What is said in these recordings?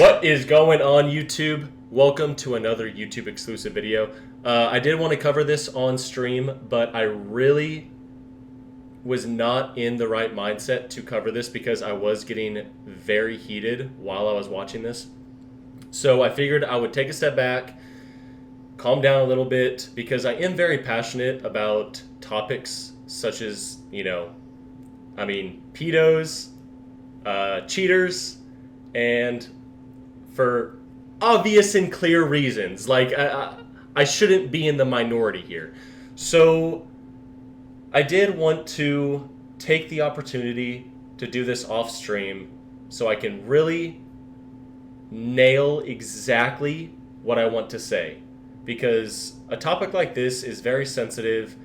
What is going on, YouTube? Welcome to another YouTube exclusive video. I did want to cover this on stream, but I really was not in the right mindset to cover this because I was getting very heated while I was watching this. So I figured I would take a step back, calm down a little bit, because I am very passionate about topics such as, pedos, cheaters, and for obvious and clear reasons. Like, I shouldn't be in the minority here. So I did want to take the opportunity to do this off stream so I can really nail exactly what I want to say. Because a topic like this is very sensitive.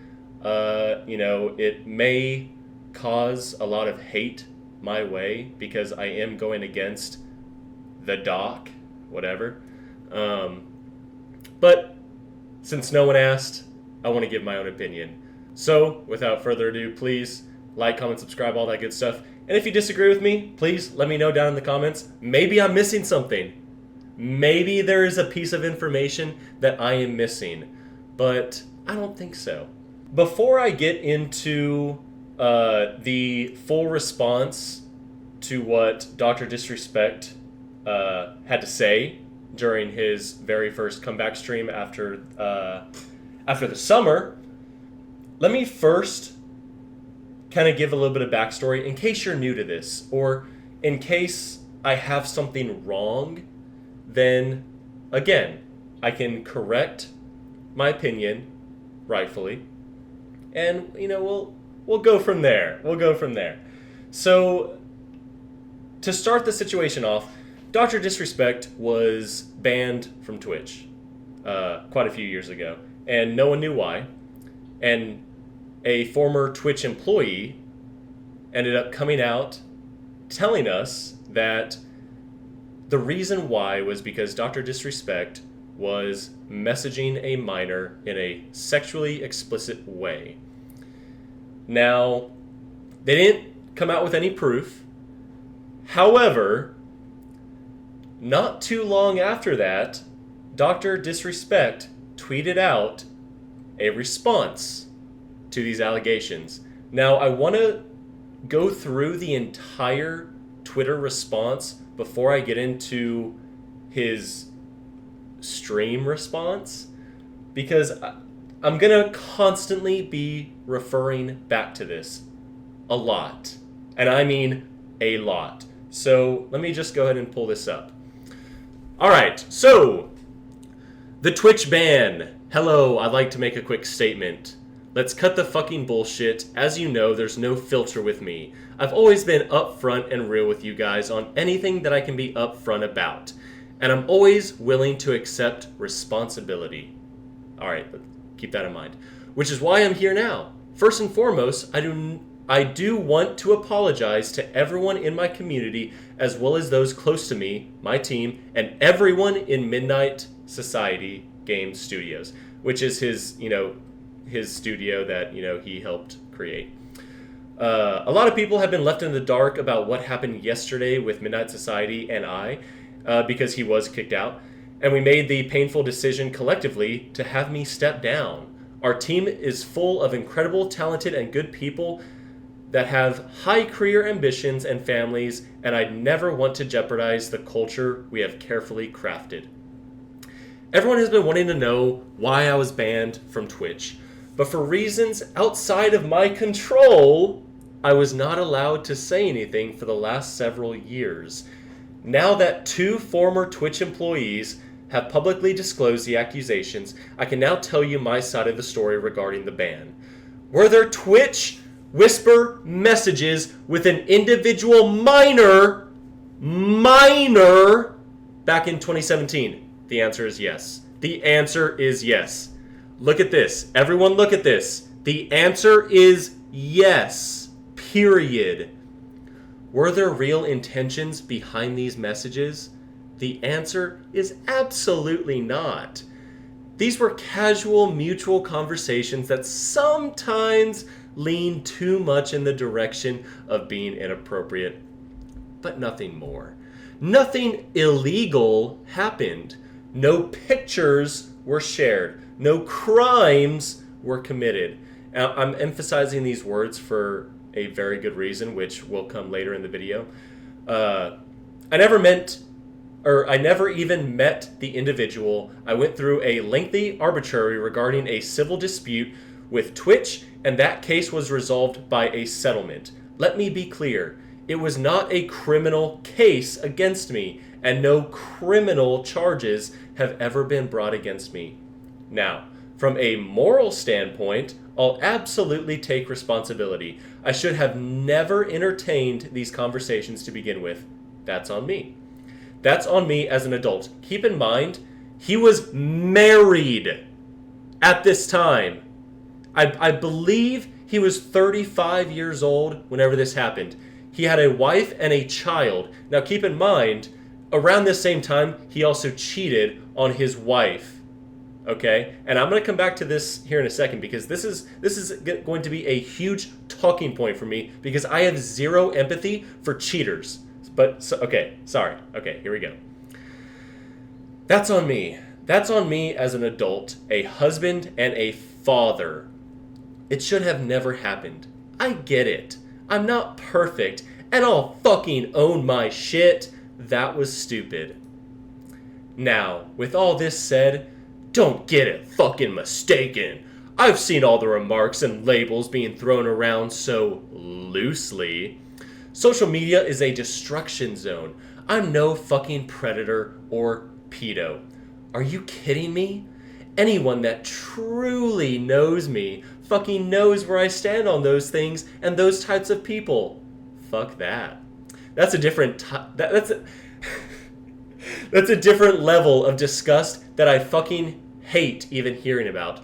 It may cause a lot of hate my way because I am going against the doc, whatever. But since no one asked, I want to give my own opinion. So, without further ado, please like, comment, subscribe, all that good stuff. And if you disagree with me, please let me know down in the comments. Maybe I'm missing something. Maybe there is a piece of information that I am missing, but I don't think so. Before I get into the full response to what Dr. DisRespect had to say during his very first comeback stream after the summer, let me first kind of give a little bit of backstory in case you're new to this, or in case I have something wrong. Then again, I can correct my opinion rightfully, and we'll go from there. So to start the situation off, Dr. DisRespect was banned from Twitch quite a few years ago, and no one knew why. And a former Twitch employee ended up coming out telling us that the reason why was because Dr. DisRespect was messaging a minor in a sexually explicit way. Now, they didn't come out with any proof. However, not too long after that, Dr. DisRespect tweeted out a response to these allegations. Now, I want to go through the entire Twitter response before I get into his stream response, because I'm going to constantly be referring back to this a lot. And I mean a lot. So let me just go ahead and pull this up. All right, so the Twitch ban. Hello, I'd like to make a quick statement. Let's cut the fucking bullshit. As you know, there's no filter with me. I've always been upfront and real with you guys on anything that I can be upfront about. And I'm always willing to accept responsibility. All right, but keep that in mind. Which is why I'm here now. First and foremost, I do want to apologize to everyone in my community, as well as those close to me, my team, and everyone in Midnight Society Game Studios, which is his studio that, he helped create. A lot of people have been left in the dark about what happened yesterday with Midnight Society and I, because he was kicked out, and we made the painful decision collectively to have me step down. Our team is full of incredible, talented, and good people that have high career ambitions and families, and I'd never want to jeopardize the culture we have carefully crafted. Everyone has been wanting to know why I was banned from Twitch, but for reasons outside of my control, I was not allowed to say anything for the last several years. Now that 2 former Twitch employees have publicly disclosed the accusations, I can now tell you my side of the story regarding the ban. Were there Twitch whisper messages with an individual minor back in 2017? The answer is yes. The answer is yes. Look at this. Everyone look at this. The answer is yes. Period. Were there real intentions behind these messages? The answer is absolutely not. These were casual, mutual conversations that sometimes lean too much in the direction of being inappropriate, but nothing more. Nothing illegal happened. No pictures were shared. No crimes were committed. Now, I'm emphasizing these words for a very good reason, which will come later in the video. I never even met the individual. I went through a lengthy arbitrary regarding a civil dispute with Twitch, and that case was resolved by a settlement. Let me be clear. It was not a criminal case against me, and no criminal charges have ever been brought against me. Now, from a moral standpoint, I'll absolutely take responsibility. I should have never entertained these conversations to begin with. That's on me. That's on me as an adult. Keep in mind, he was married at this time. I believe he was 35 years old whenever this happened. He had a wife and a child. Now keep in mind, around this same time, he also cheated on his wife. Okay? And I'm going to come back to this here in a second because this is going to be a huge talking point for me because I have zero empathy for cheaters. Okay, sorry. Okay, here we go. That's on me. That's on me as an adult, a husband, and a father. It should have never happened. I get it. I'm not perfect, and I'll fucking own my shit. That was stupid. Now, with all this said, don't get it fucking mistaken. I've seen all the remarks and labels being thrown around so loosely. Social media is a destruction zone. I'm no fucking predator or pedo. Are you kidding me? Anyone that truly knows me fucking knows where I stand on those things and those types of people. Fuck that. That's a different that's a different level of disgust that I fucking hate even hearing about.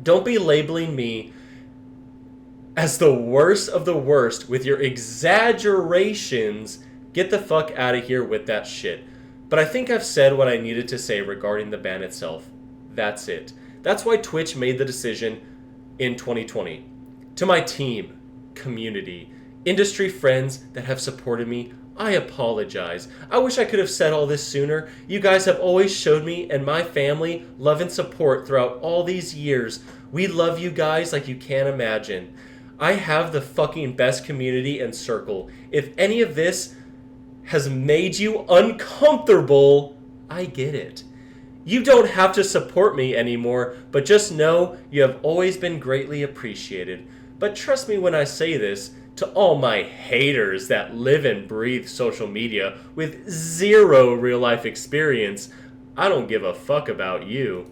Don't be labeling me as the worst of the worst with your exaggerations. Get the fuck out of here with that shit. But I think I've said what I needed to say regarding the ban itself. That's it. That's why Twitch made the decision in 2020. To my team, community, industry friends that have supported me, I apologize. I wish I could have said all this sooner. You guys have always showed me and my family love and support throughout all these years. We love you guys like you can't imagine. I have the fucking best community and circle. If any of this has made you uncomfortable, I get it. You don't have to support me anymore, but just know you have always been greatly appreciated. But trust me when I say this, to all my haters that live and breathe social media with zero real-life experience, I don't give a fuck about you.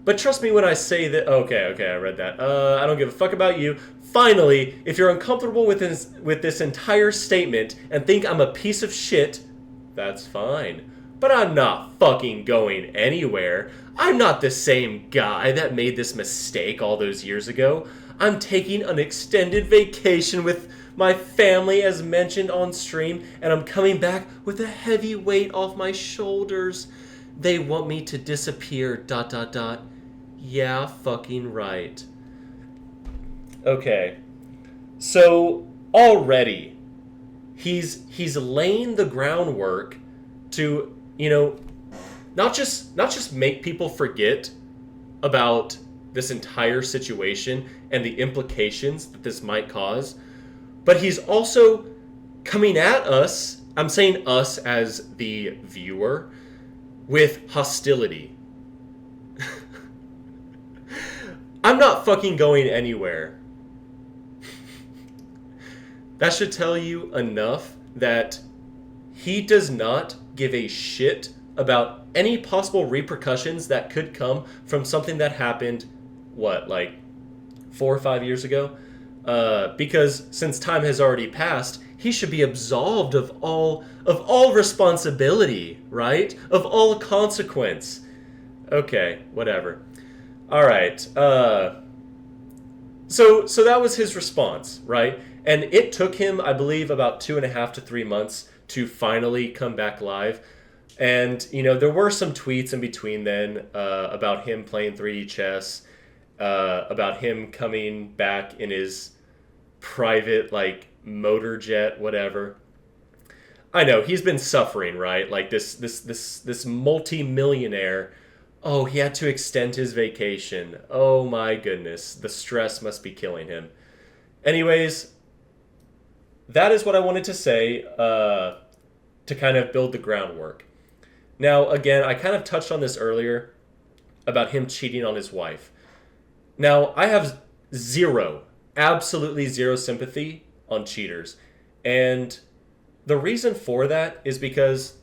But trust me when I say that... Okay, I read that. I don't give a fuck about you. Finally, if you're uncomfortable with this entire statement and think I'm a piece of shit, that's fine. But I'm not fucking going anywhere. I'm not the same guy that made this mistake all those years ago. I'm taking an extended vacation with my family as mentioned on stream, and I'm coming back with a heavy weight off my shoulders. They want me to disappear, ... Yeah, fucking right. Okay. So, already, he's laying the groundwork to, not just make people forget about this entire situation and the implications that this might cause, but he's also coming at us, I'm saying us as the viewer, with hostility. I'm not fucking going anywhere. That should tell you enough that he does not give a shit about any possible repercussions that could come from something that happened, 4 or 5 years ago? Because since time has already passed, he should be absolved of all responsibility, right? Of all consequence. Okay, whatever. All right. So that was his response, right? And it took him, I believe, about 2.5 to 3 months to finally come back live. And, there were some tweets in between then about him playing 3D chess, about him coming back in his private, motor jet, whatever. I know he's been suffering, right? Like this multi-millionaire. Oh, he had to extend his vacation. Oh my goodness, the stress must be killing him. Anyways, that is what I wanted to say to kind of build the groundwork. Now, again, I kind of touched on this earlier about him cheating on his wife. Now, I have absolutely zero sympathy on cheaters. And the reason for that is because,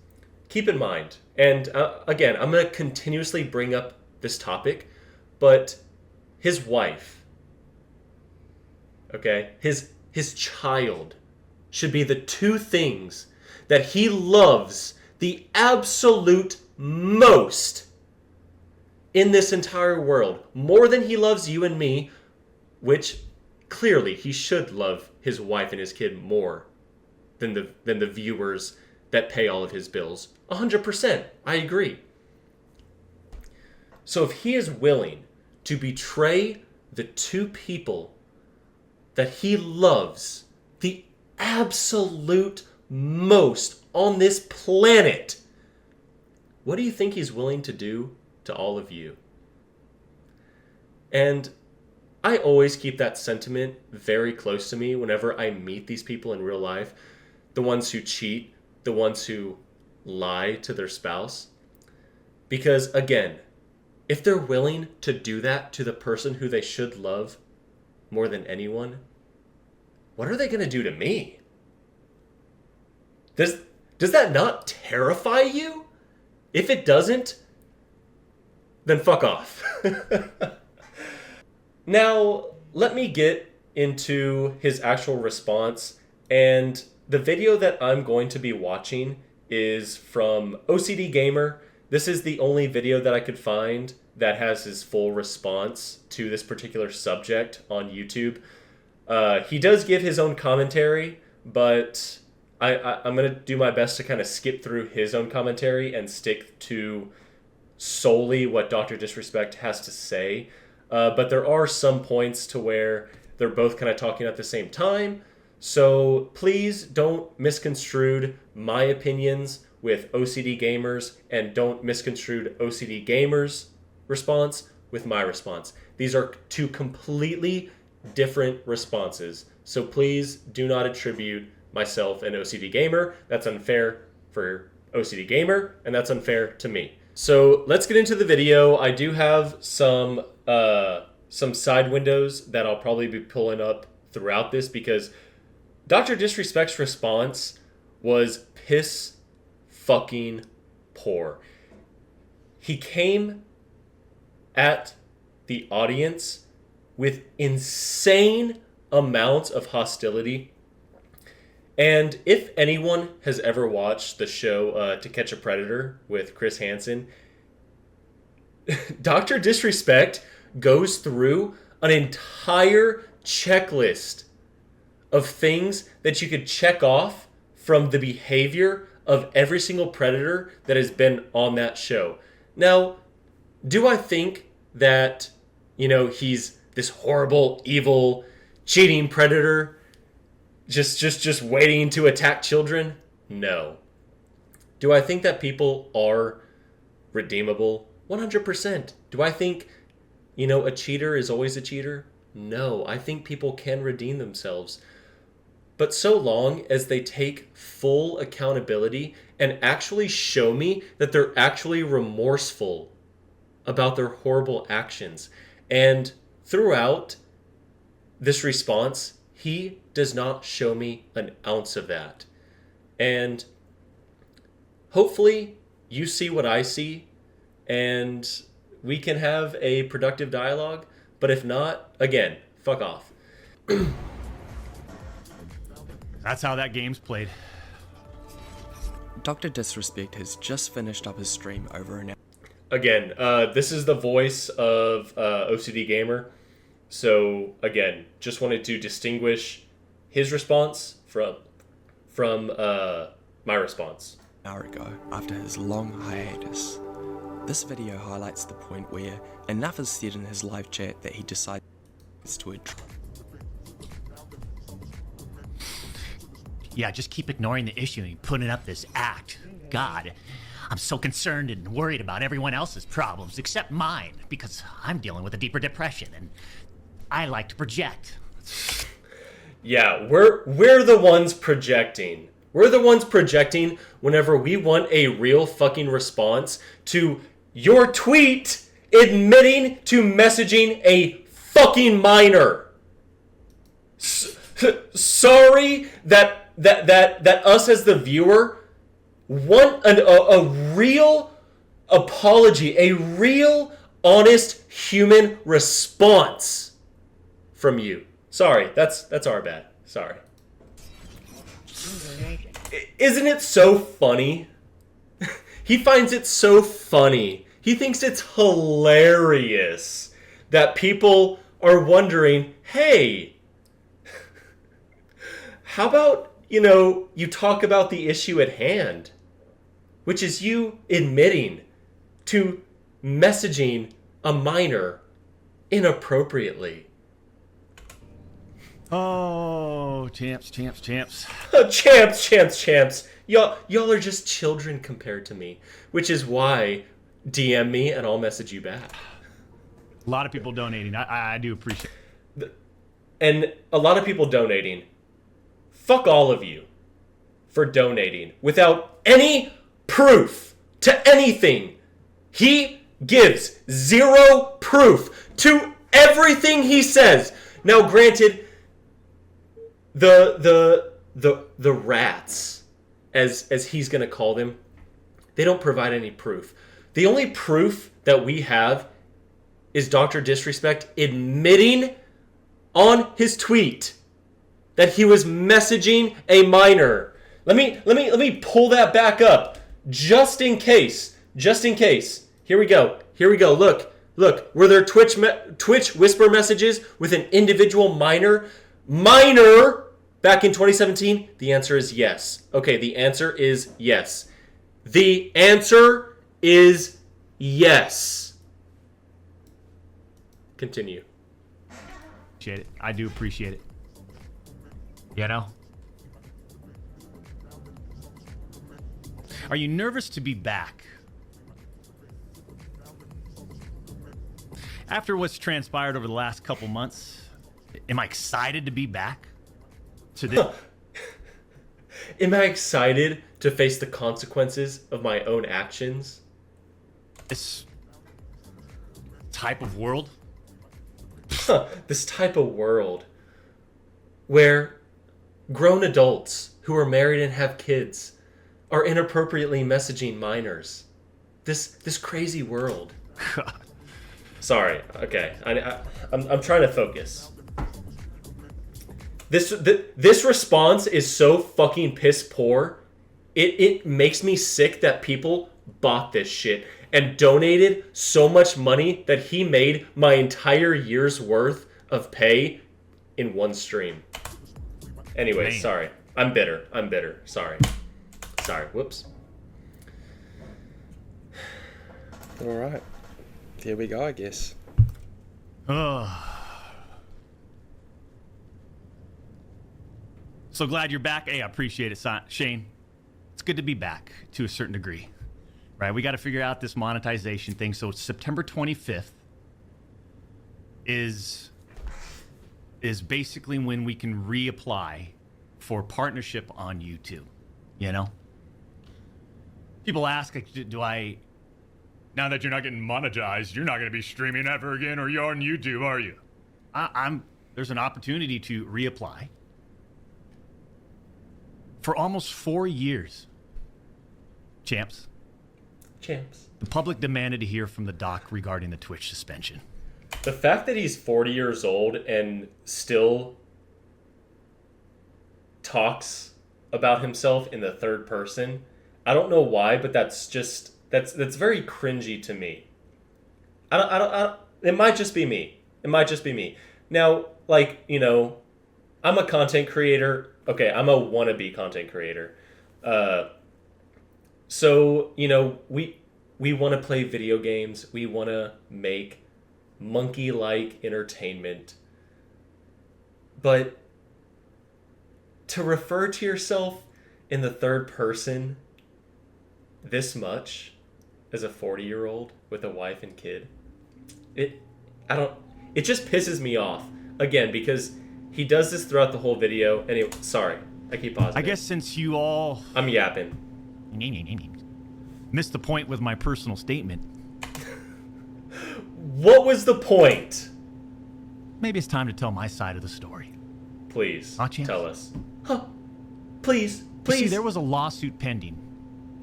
keep in mind, and again, I'm going to continuously bring up this topic, but his wife, okay, his child should be the two things that he loves the absolute most in this entire world, more than he loves you and me, which clearly he should love his wife and his kid more than the viewers that pay all of his bills. 100%, I agree. So if he is willing to betray the two people that he loves the absolute most on this planet, what do you think he's willing to do to all of you? And I always keep that sentiment very close to me whenever I meet these people in real life. The ones who cheat, the ones who lie to their spouse. Because again, if they're willing to do that to the person who they should love more than anyone, what are they going to do to me? Does that not terrify you? If it doesn't, then fuck off. Now, let me get into his actual response. And the video that I'm going to be watching is from OCD Gamer. This is the only video that I could find that has his full response to this particular subject on YouTube. He does give his own commentary, but I'm going to do my best to kind of skip through his own commentary and stick to solely what Dr. DisRespect has to say. But there are some points to where they're both kind of talking at the same time. So please don't misconstrue my opinions with OCD Gamers, and don't misconstrue OCD Gamers' response with my response. These are two completely different responses. So please do not attribute myself and OCD Gamer. That's unfair for OCD Gamer, and that's unfair to me. So let's get into the video. I do have some side windows that I'll probably be pulling up throughout this because Dr. DisRespect's response was piss fucking poor. He came at the audience with insane amounts of hostility. And if anyone has ever watched the show To Catch a Predator with Chris Hansen, Dr. DisRespect goes through an entire checklist of things that you could check off from the behavior of every single predator that has been on that show. Now, do I think that, he's this horrible, evil, cheating predator just waiting to attack children? No. Do I think that people are redeemable? 100%. Do I think, a cheater is always a cheater? No. I think people can redeem themselves. But so long as they take full accountability and actually show me that they're actually remorseful about their horrible actions. And throughout this response, he does not show me an ounce of that. And hopefully you see what I see and we can have a productive dialogue. But if not, again, fuck off. That's how that game's played. Dr. DisRespect has just finished up his stream over an hour. Again, this is the voice of OCD Gamer. So, again, just wanted to distinguish his response from my response. An hour ago, after his long hiatus. This video highlights the point where enough is said in his live chat that he decides to Yeah, just keep ignoring the issue and putting up this act. God, I'm so concerned and worried about everyone else's problems except mine because I'm dealing with a deeper depression and I like to project. Yeah, we're the ones projecting. We're the ones projecting whenever we want a real fucking response to your tweet admitting to messaging a fucking minor. Sorry that us as the viewer want a real apology, a real honest human response from you. Sorry, that's our bad. Sorry. Isn't it so funny? He finds it so funny. He thinks it's hilarious that people are wondering, hey, how about, you talk about the issue at hand, which is you admitting to messaging a minor inappropriately. Oh, champs. Champs. Y'all are just children compared to me, which is why DM me and I'll message you back. A lot of people donating. I do appreciate it. And a lot of people donating. Fuck all of you for donating without any proof to anything. He gives zero proof to everything he says. Now, granted, the rats, as he's gonna call them, they don't provide any proof. The only proof that we have is Dr. DisRespect admitting on his tweet that he was messaging a minor. Let me pull that back up just in case. Here we go. Look. Were there Twitch whisper messages with an individual minor back in 2017? The answer is yes. Okay, the answer is yes. The answer is yes. Continue. Appreciate it. I do appreciate it. You know? Are you nervous to be back? After what's transpired over the last couple months, am I excited to be back? To this? Am I excited to face the consequences of my own actions? This type of world? This type of world where grown adults who are married and have kids are inappropriately messaging minors. This crazy world. Sorry. Okay. I'm trying to focus. This response is so fucking piss poor. It makes me sick that people bought this shit and donated so much money that he made my entire year's worth of pay in one stream. Anyway, Man. Sorry. I'm bitter. Sorry. Whoops. All right. There we go, I guess. So glad you're back. Hey, I appreciate it, Shane. It's good to be back to a certain degree. Right? We got to figure out this monetization thing. So September 25th is basically when we can reapply for partnership on YouTube. You know? People ask, do I... Now that you're not getting monetized, you're not going to be streaming ever again, or you're on YouTube, are you? There's an opportunity to reapply. For almost 4 years, champs, the public demanded to hear from the doc regarding the Twitch suspension. The fact that he's 40 years old and still talks about himself in the third person, I don't know why, but that's very cringy to me. I don't, it might just be me. Now, I'm a content creator. Okay, I'm a wannabe content creator. So, we want to play video games. We want to make monkey-like entertainment. But to refer to yourself in the third person this much as a 40-year-old with a wife and kid, it just pisses me off again, because he does this throughout the whole video. Anyway, sorry, I keep pausing. I guess since you all I'm yapping. missed the point with my personal statement, What was the point? maybe it's time to tell my side of the story. Please, Chance? tell us. Huh? Please, You please. see, there was a lawsuit pending,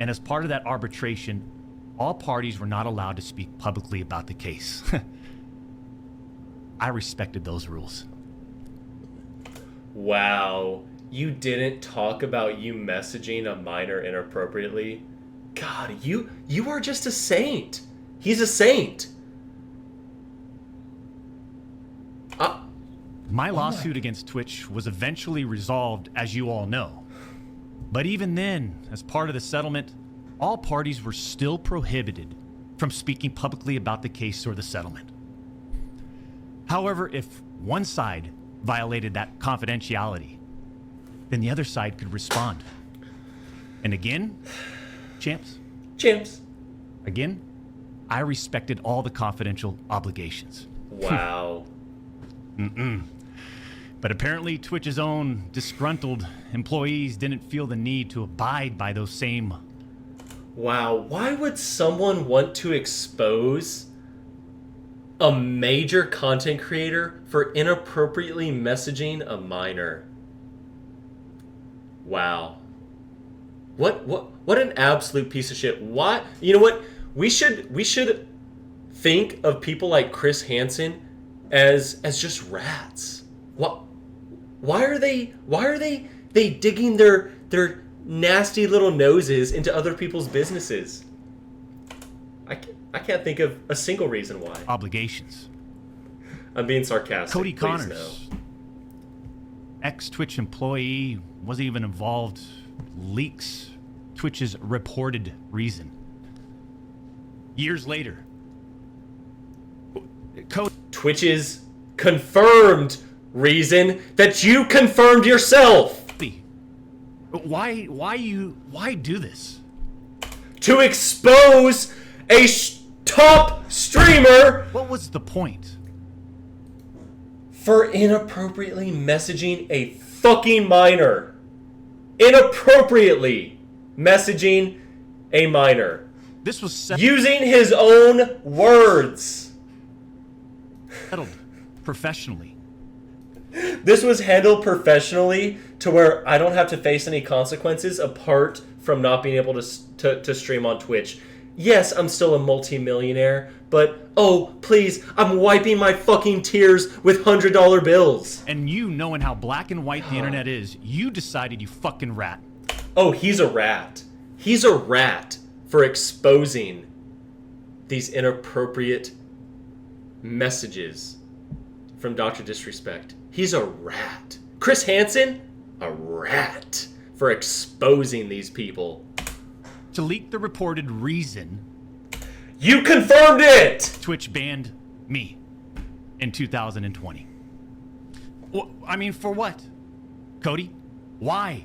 and as part of that arbitration, all parties were not allowed to speak publicly about the case. I respected those rules. Wow, you didn't talk about you messaging a minor inappropriately? God, you are just a saint. He's a saint. My lawsuit against Twitch was eventually resolved, as you all know. But even then, as part of the settlement, all parties were still prohibited from speaking publicly about the case or the settlement. However, if one side violated that confidentiality, then the other side could respond. And again, champs, again, I respected all the confidential obligations. Wow. But apparently Twitch's own disgruntled employees didn't feel the need to abide by those same... Wow, why would someone want to expose a major content creator for inappropriately messaging a minor? Wow. What an absolute piece of shit. Why? You know what? We should think of people like Chris Hansen as just rats. What? Why are they digging their nasty little noses into other people's businesses? I can't think of a single reason why. obligations. I'm being sarcastic. Cody please Connors, ex-Twitch employee, wasn't even involved, leaks Twitch's reported reason. Years later, Cody... Twitch's confirmed reason that you confirmed yourself. Why do this? To expose a top streamer What was the point? for inappropriately messaging a fucking minor. Inappropriately messaging a minor. This was Using his own words. settled professionally. This was handled professionally to where I don't have to face any consequences apart from not being able to stream on Twitch. Yes, I'm still a multi-millionaire, but oh, please, I'm wiping my fucking tears with $100 bills. And you, knowing how black and white the internet is, you decided, you fucking rat. Oh, he's a rat. He's a rat for exposing these inappropriate messages from Dr. DisRespect. He's a rat. Chris Hansen, a rat for exposing these people. To leak the reported reason You confirmed it! Twitch banned me in 2020. I mean, for what? Cody? Why?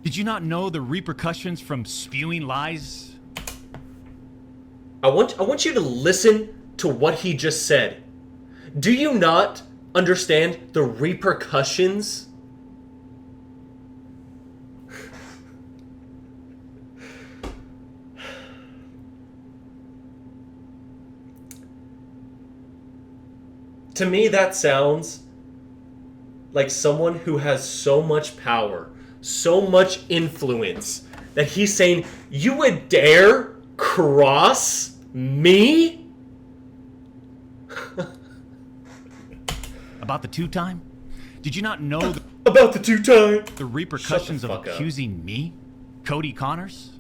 Did you not know the repercussions from spewing lies? I want you to listen to what he just said. Do you not understand the repercussions? To me, that sounds like someone who has so much power, so much influence, that he's saying, you would dare cross me? About the two-time? Did you not know About the two-time? the repercussions Shut the of fuck up. accusing me, Cody Connors?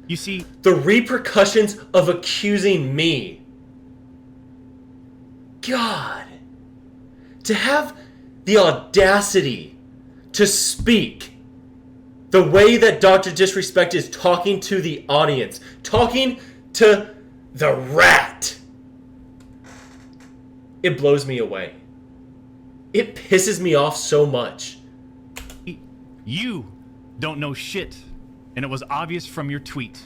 You see, The repercussions of accusing me. God. To have the audacity to speak the way that Dr. DisRespect is talking to the audience, talking to the rat. It blows me away. It pisses me off so much. You don't know shit, and it was obvious from your tweet.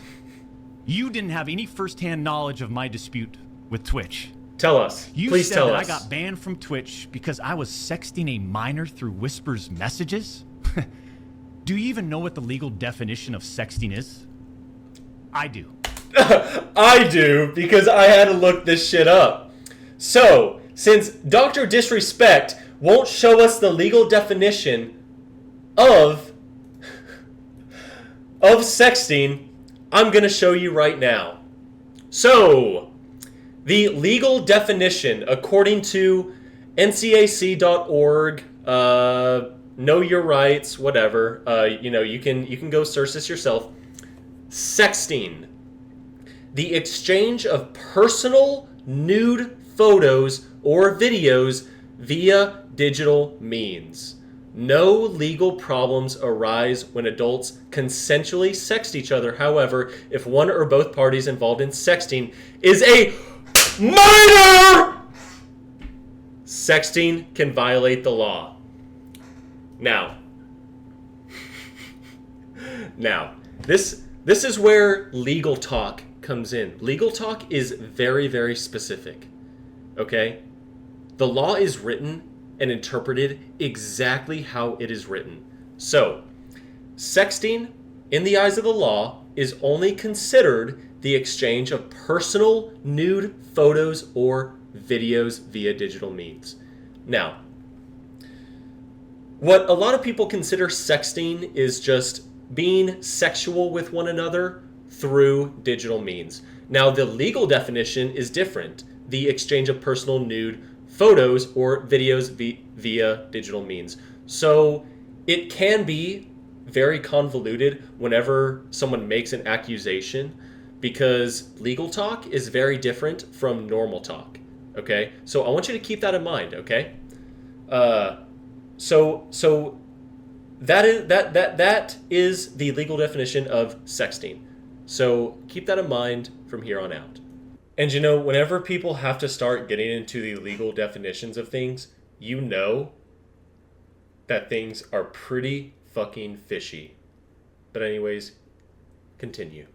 You didn't have any first-hand knowledge of my dispute with Twitch. Tell us. Please said tell that us. I got banned from Twitch because I was sexting a minor through Whisper's messages? Do you even know what the legal definition of sexting is? I do. I do, because I had to look this shit up. So, since Dr. Disrespect won't show us the legal definition of sexting, I'm going to show you right now. So, the legal definition, according to ncac.org, know your rights, whatever, you can go search this yourself. Sexting, the exchange of personal nude photos or videos via digital means. No legal problems arise when adults consensually sext each other. However, if one or both parties involved in sexting is a minor, sexting can violate the law. Now, this is where legal talk comes in. Legal talk is very, very specific. Okay? The law is written and interpreted exactly how it is written. So, sexting, in the eyes of the law, is only considered the exchange of personal nude photos or videos via digital means. Now, what a lot of people consider sexting is just being sexual with one another through digital means. Now, the legal definition is different. The exchange of personal nude photos or videos via digital means. So it can be very convoluted whenever someone makes an accusation, because legal talk is very different from normal talk. Okay? So I want you to keep that in mind, okay? So that is the legal definition of sexting. So keep that in mind from here on out. And whenever people have to start getting into the legal definitions of things, you know that things are pretty fucking fishy. But anyways, continue.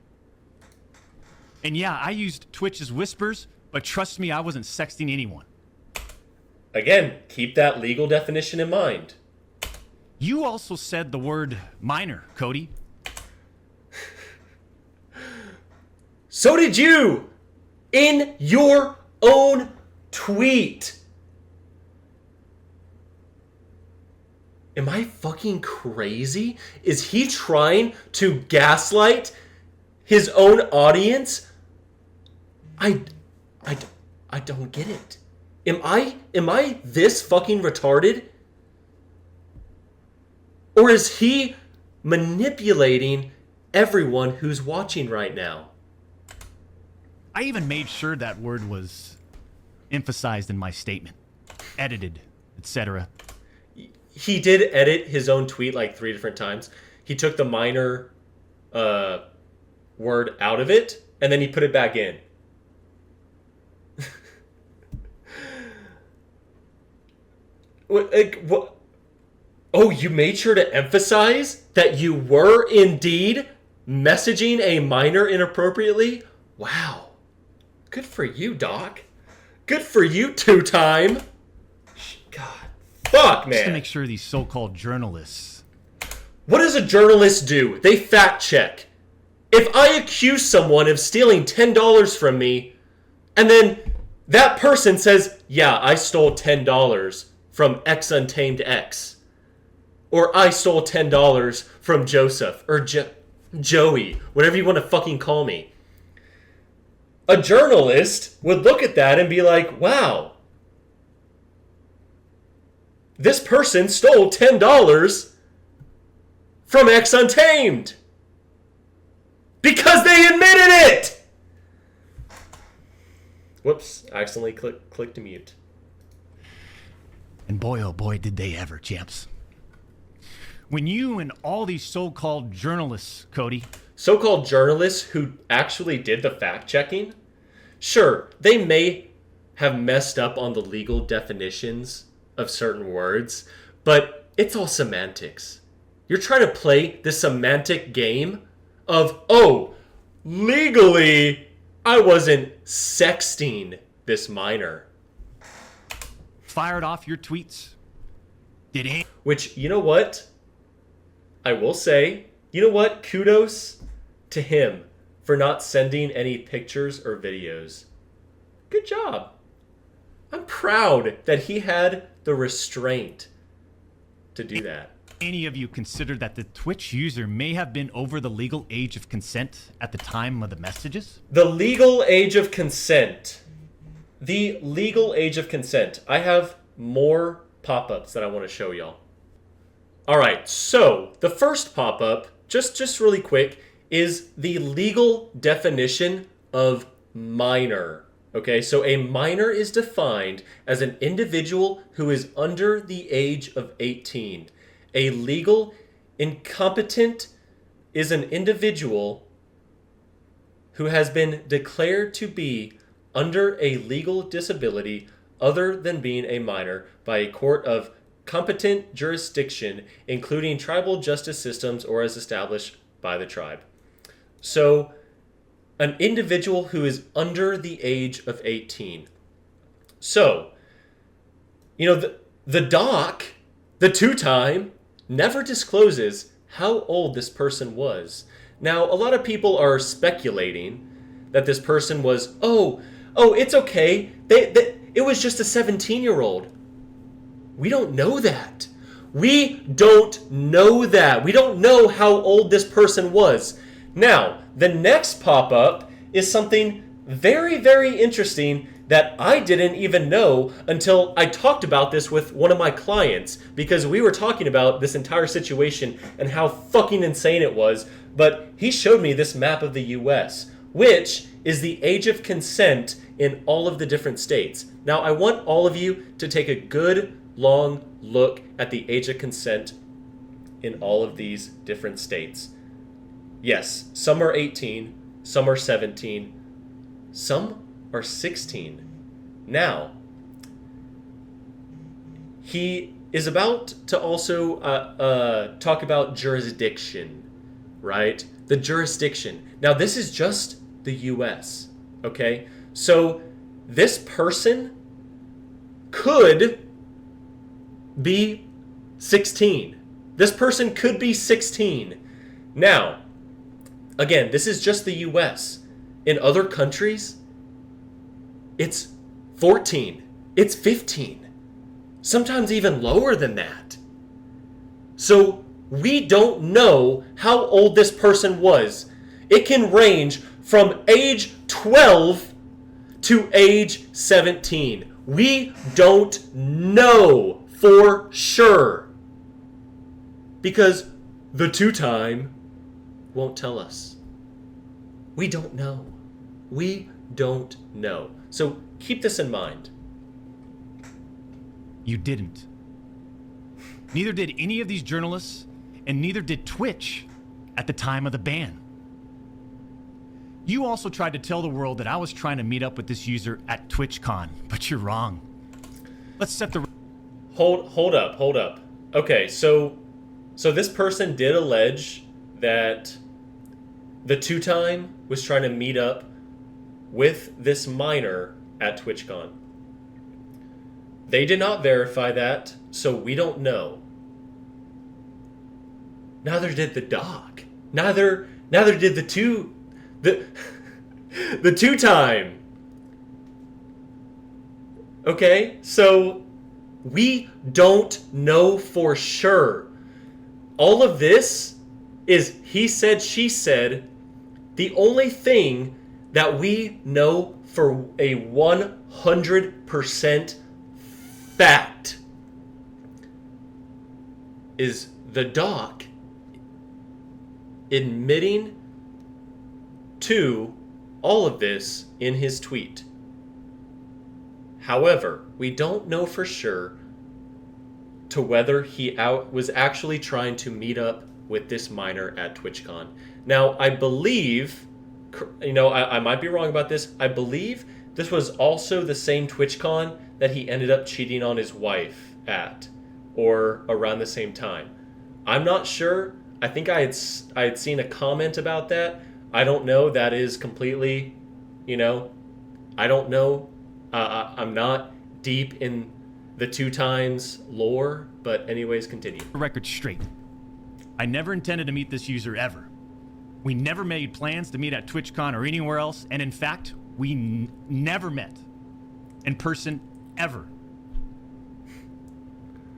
And yeah, I used Twitch as whispers, but trust me, I wasn't sexting anyone. Again, keep that legal definition in mind. You also said the word minor, Cody. So did you! In your own tweet. Am I fucking crazy? Is he trying to gaslight his own audience? I don't get it. Am I this fucking retarded? Or is he manipulating everyone who's watching right now? I even made sure that word was emphasized in my statement, edited, etc. He did edit his own tweet like 3 different times. He took the minor word out of it, and then he put it back in. What? Oh, you made sure to emphasize that you were indeed messaging a minor inappropriately? Wow. Good for you, Doc. Good for you, two-time. God. Fuck, man. Just to make sure these so-called journalists... What does a journalist do? They fact check. If I accuse someone of stealing $10 from me, and then that person says, yeah, I stole $10 from X Untamed X, or I stole $10 from Joseph, or Joey, whatever you want to fucking call me. A journalist would look at that and be like, wow, this person stole $10 from X Untamed. Because they admitted it! Whoops, I accidentally clicked to mute. And boy, oh boy, did they ever, champs. When you and all these so-called journalists, Cody... So-called journalists who actually did the fact-checking? Sure, they may have messed up on the legal definitions of certain words, but it's all semantics. You're trying to play this semantic game of, oh, legally, I wasn't sexting this minor. Fired off your tweets. Did he? Which, you know what? I will say, you know what? Kudos to him for not sending any pictures or videos. Good job. I'm proud that he had the restraint to do that. Any of you consider that the Twitch user may have been over the legal age of consent at the time of the messages? The legal age of consent. The legal age of consent. I have more pop-ups that I want to show y'all. All right, so the first pop-up, just really quick, is the legal definition of minor. Okay, so a minor is defined as an individual who is under the age of 18. A legal incompetent is an individual who has been declared to be under a legal disability other than being a minor by a court of competent jurisdiction, including tribal justice systems or as established by the tribe. So, an individual who is under the age of 18. So, you know, the doc, the two-time, never discloses how old this person was. Now, a lot of people are speculating that this person was, oh, it's okay. It was just a 17-year-old. We don't know that. We don't know that. We don't know how old this person was. Now, the next pop-up is something very, very interesting that I didn't even know until I talked about this with one of my clients, because we were talking about this entire situation and how fucking insane it was. But he showed me this map of the US, which is the age of consent in all of the different states. Now, I want all of you to take a good, long look at the age of consent in all of these different states. Yes, some are 18, some are 17, some are 16. Now, he is about to also talk about jurisdiction, right? The jurisdiction. Now, this is just the US, okay? So, this person could be 16. This person could be 16. Now, again, this is just the US. In other countries, it's 14. It's 15. Sometimes even lower than that. So we don't know how old this person was. It can range from age 12 to age 17. We don't know for sure. Because the two-time won't tell us. We don't know. We don't know. So keep this in mind. You didn't. Neither did any of these journalists, and neither did Twitch at the time of the ban. You also tried to tell the world that I was trying to meet up with this user at TwitchCon, but you're wrong. Let's set the... Hold up. Okay, so this person did allege that the two-time was trying to meet up with this minor at TwitchCon. They did not verify that, so we don't know. Neither did the doc. Neither did the two-time. Okay, so we don't know for sure. All of this is he said, she said. The only thing that we know for a 100% fact is the doc admitting to all of this in his tweet. However, we don't know for sure to whether he was actually trying to meet up with this minor at TwitchCon. Now, I believe, I might be wrong about this, I believe this was also the same TwitchCon that he ended up cheating on his wife at, or around the same time. I'm not sure. I think I had seen a comment about that. I don't know. That is completely, I don't know. I'm not deep in the 2x lore, but anyways, continue. Record straight. I never intended to meet this user ever. We never made plans to meet at TwitchCon or anywhere else, and in fact, we never met in person ever.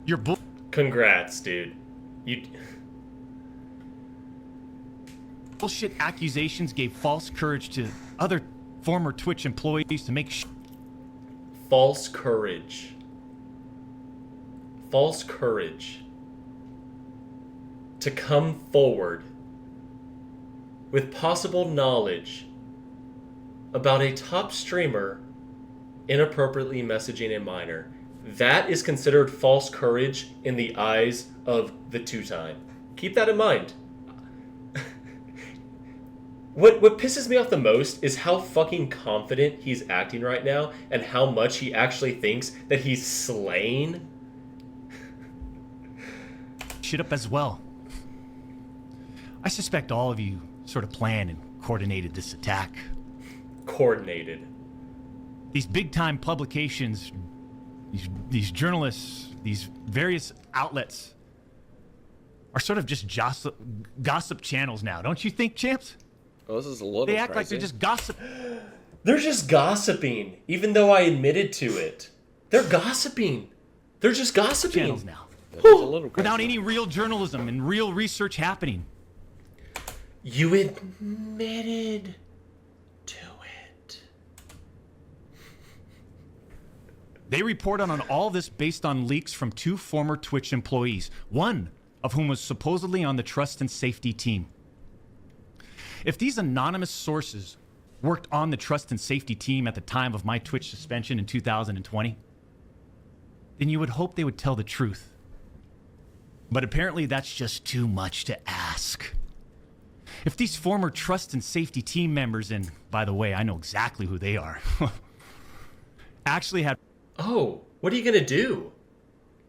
Your Congrats, dude. bullshit accusations gave false courage to other former Twitch employees to make False courage. False courage. To come forward with possible knowledge about a top streamer inappropriately messaging a minor. That is considered false courage in the eyes of the 2x. Keep that in mind. What pisses me off the most is how fucking confident he's acting right now and how much he actually thinks that he's slain. shit up as well. I suspect all of you sort of planned and coordinated this attack. Coordinated. These big-time publications, these journalists, these various outlets are sort of just gossip channels now, don't you think, champs? Oh, this is a little They act crazy. like they're just gossip. They're just gossiping, even though I admitted to it. They're gossiping. They're just gossiping. Channels now. That is a little crazy. Without any real journalism and real research happening. You admitted to it. They report on all this based on leaks from 2 former Twitch employees, one of whom was supposedly on the trust and safety team. If these anonymous sources worked on the trust and safety team at the time of my Twitch suspension in 2020, then you would hope they would tell the truth. But apparently that's just too much to ask. If these former trust and safety team members, and by the way, I know exactly who they are, actually had Oh, what are you gonna do?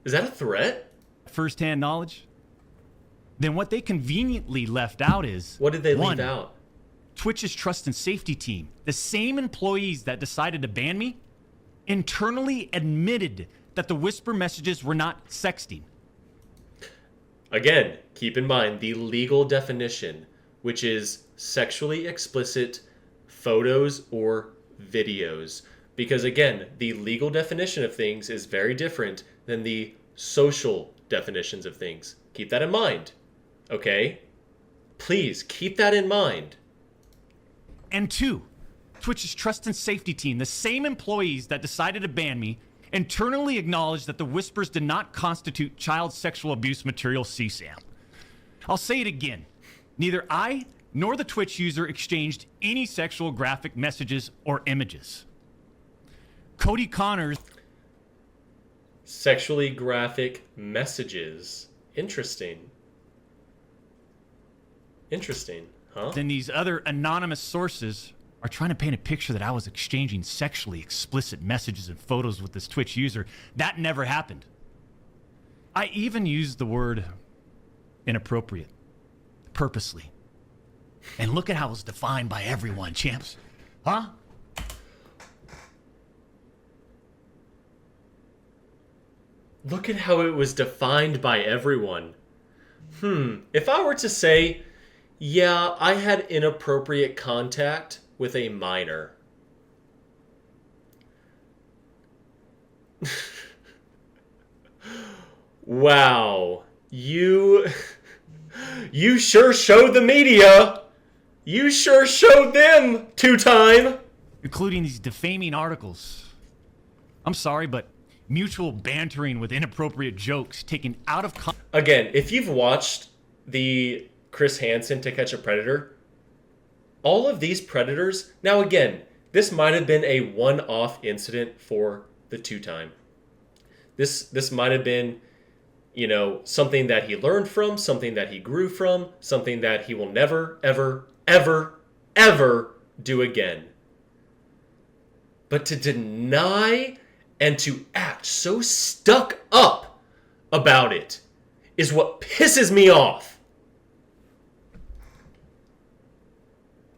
Is that a threat? first-hand knowledge, then what they conveniently left out is... What did they one, leave out? Twitch's trust and safety team, the same employees that decided to ban me, internally admitted that the whisper messages were not sexting. Again, keep in mind the legal definition, which is sexually explicit photos or videos. Because again, the legal definition of things is very different than the social definitions of things. Keep that in mind, okay? Please, keep that in mind. And 2, Twitch's trust and safety team, the same employees that decided to ban me, internally acknowledged that the whispers did not constitute child sexual abuse material CSAM. I'll say it again. Neither I nor the Twitch user exchanged any sexual graphic messages or images. Cody Connors... Sexually graphic messages. Interesting. Interesting, huh? Then these other anonymous sources are trying to paint a picture that I was exchanging sexually explicit messages and photos with this Twitch user. That never happened. I even used the word inappropriate, purposely. And look at how it's defined by everyone, champs. Huh? Look at how it was defined by everyone. If I were to say, yeah, I had inappropriate contact with a minor. Wow. You sure showed the media. You sure showed them 2x. Including these defaming articles. I'm sorry, but mutual bantering with inappropriate jokes taken out of context. Again, if you've watched the Chris Hansen To Catch a Predator, all of these predators, now again, this might have been a one-off incident for the 2x. This might have been, something that he learned from, something that he grew from, something that he will never, ever, ever, ever do again. But to deny and to act so stuck up about it is what pisses me off.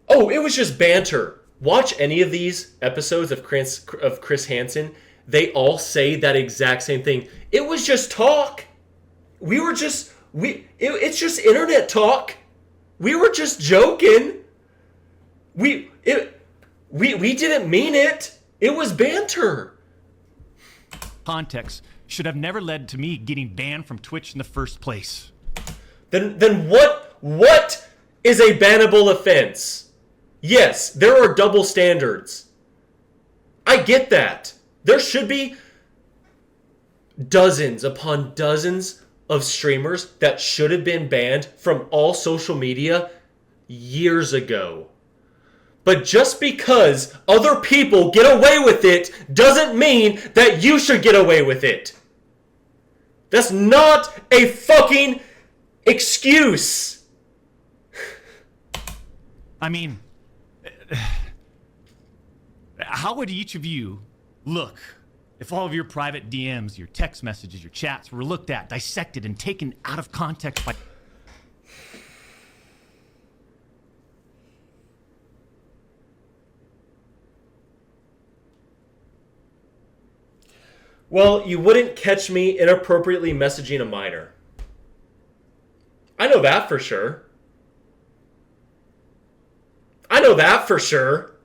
Oh, it was just banter. Watch any of these episodes of Chris Hansen. They all say that exact same thing. It was just talk. It's just internet talk. We were just joking. We didn't mean it. It was banter. Context should have never led to me getting banned from Twitch in the first place. Then what is a bannable offense? Yes, there are double standards. I get that. There should be dozens upon dozens of streamers that should have been banned from all social media years ago. But just because other people get away with it doesn't mean that you should get away with it. That's not a fucking excuse. I mean, how would each of you look if all of your private DMs, your text messages, your chats were looked at, dissected, and taken out of context by... Well, you wouldn't catch me inappropriately messaging a minor. I know that for sure. I know that for sure.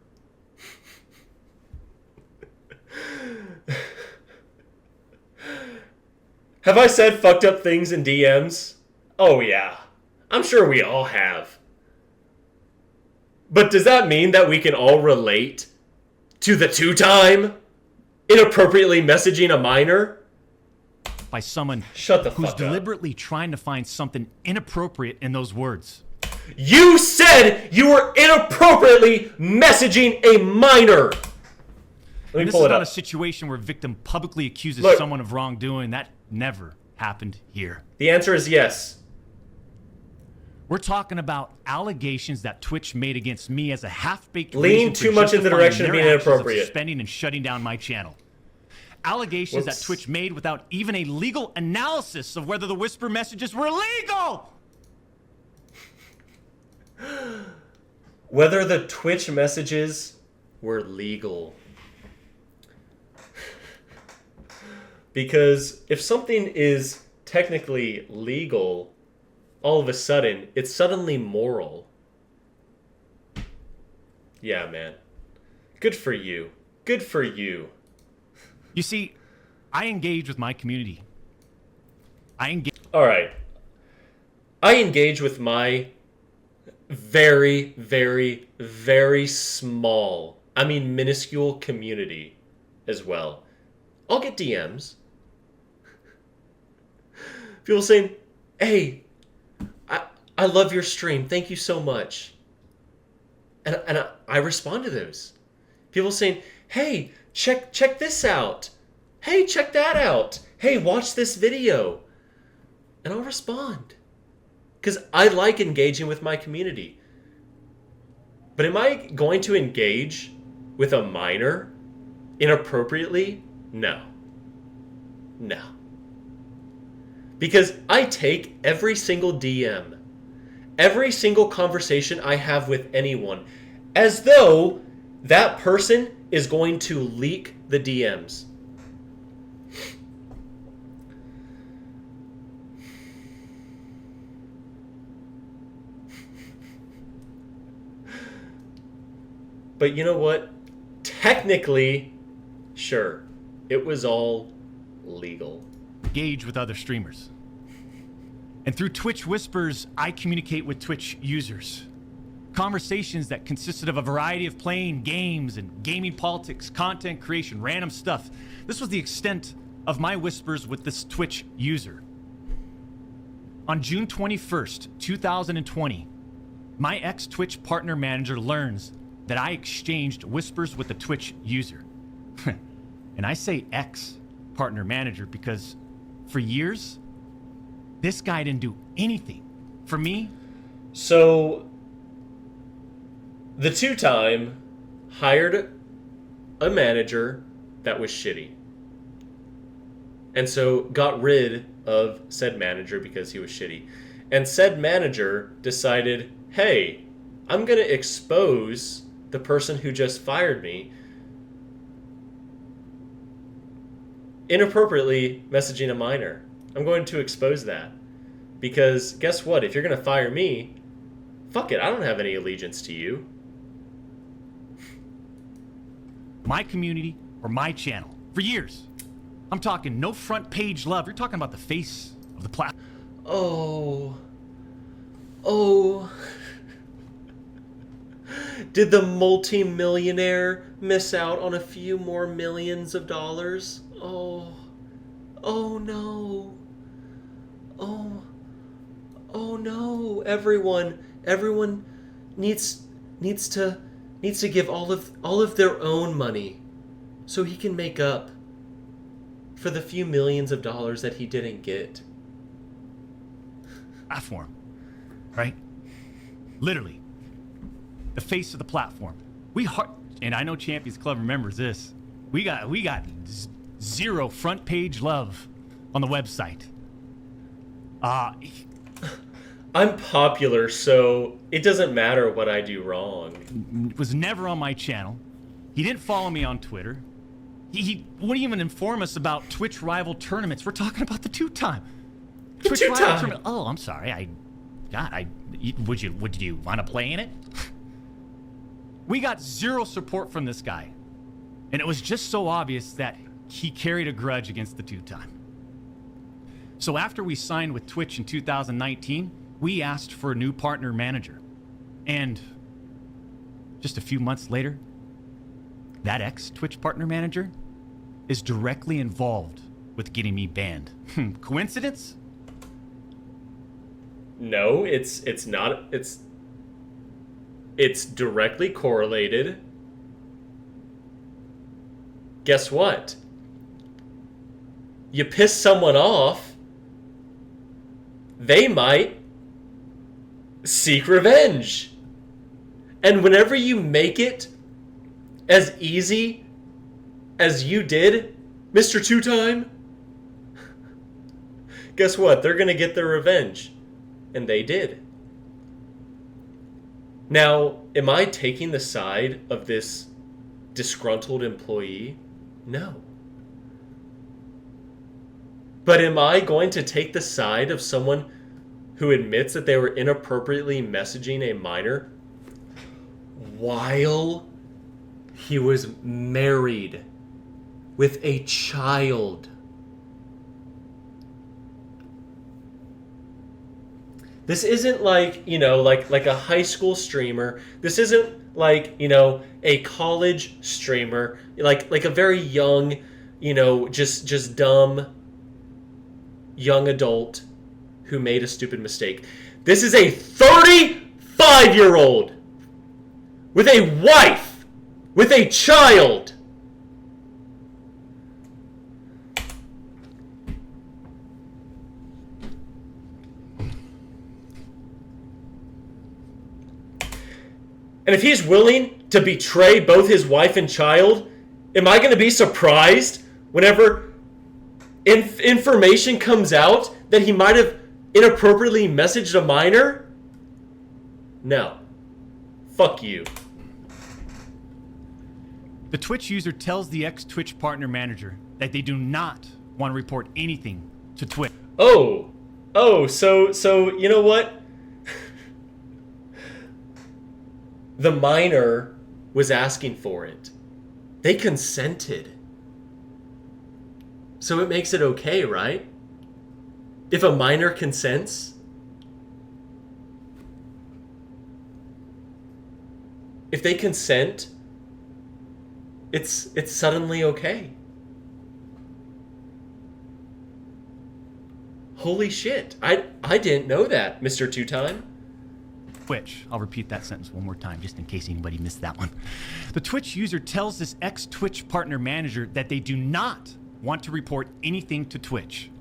Have I said fucked up things in DMs? Oh yeah. I'm sure we all have. But does that mean that we can all relate to the two-time inappropriately messaging a minor? By someone Shut the who's fuck up. deliberately trying to find something inappropriate in those words. You said you were inappropriately messaging a minor. Let me This pull is it not up. a situation where a victim publicly accuses Look. someone of wrongdoing. That never happened here. The answer is yes. We're talking about allegations that Twitch made against me as a half-baked Lean reason for too much in the justifying direction of their being actions inappropriate. suspending and shutting down my channel. Allegations Whoops. that Twitch made without even a legal analysis of whether the whisper messages were legal. Whether the Twitch messages were legal. Because if something is technically legal, all of a sudden, it's suddenly moral. Yeah, man. Good for you. Good for you. You see, I engage with my community. All right. I engage with my very, very, very small, minuscule community as well. I'll get DMs. People saying, hey, I love your stream. Thank you so much. And I respond to those. People saying, hey, check this out. Hey, check that out. Hey, watch this video. And I'll respond. Because I like engaging with my community. But am I going to engage with a minor inappropriately? No. No. Because I take every single DM, every single conversation I have with anyone, as though that person is going to leak the DMs. But you know what? Technically, sure, it was all legal. Engage with other streamers. And through Twitch Whispers, I communicate with Twitch users. Conversations that consisted of a variety of playing games and gaming politics, content creation, random stuff. This was the extent of my whispers with this Twitch user. On June 21st, 2020, my ex-Twitch partner manager learns that I exchanged whispers with the Twitch user. And I say ex-partner manager because for years, this guy didn't do anything for me. So, the two-time hired a manager that was shitty. and so got rid of said manager because he was shitty. And said manager decided, hey, I'm going to expose the person who just fired me inappropriately messaging a minor. I'm going to expose that. Because guess what? If you're going to fire me, fuck it, I don't have any allegiance to you. My community or my channel for years. I'm talking no front page love. You're talking about the face of the platform. Oh. Did the multi-millionaire miss out on a few more millions of dollars? Oh no. Oh no. Everyone needs to give all of their own money so he can make up for the few millions of dollars that he didn't get. Platform, right? Literally, the face of the platform. And I know Champions Club remembers this. We got zero front page love on the website. I'm popular, so it doesn't matter what I do wrong. Was never on my channel. He didn't follow me on Twitter. He wouldn't even inform us about Twitch rival tournaments. We're talking about the two-time. Twitch rival tournament. Oh, I'm sorry. Would you want to play in it? We got zero support from this guy. And it was just so obvious that he carried a grudge against the two-time. So after we signed with Twitch in 2019, we asked for a new partner manager. And just a few months later, that ex-Twitch partner manager is directly involved with getting me banned. Coincidence? No, it's not. It's directly correlated. Guess what? You piss someone off, they might seek revenge. And whenever you make it as easy as you did, Mr. Two-Time, guess what? They're going to get their revenge. And they did. Now, am I taking the side of this disgruntled employee? No. But am I going to take the side of someone who admits that they were inappropriately messaging a minor while he was married with a child? This isn't like, like a high school streamer. This isn't like, a college streamer, like a very young, just dumb young adult who made a stupid mistake. This is a 35-year-old with a wife, with a child. And if he's willing to betray both his wife and child, am I going to be surprised whenever information comes out that he might have inappropriately messaged a minor? No. Fuck you. The Twitch user tells the ex-Twitch partner manager that they do not want to report anything to Twitch. So you know what? The minor was asking for it. They consented. So it makes it okay, right? If a minor consents, if they consent, it's suddenly okay. Holy shit. I didn't know that, Mr. Two-Time. Twitch. I'll repeat that sentence one more time just in case anybody missed that one. The Twitch user tells this ex-Twitch partner manager that they do not want to report anything to Twitch.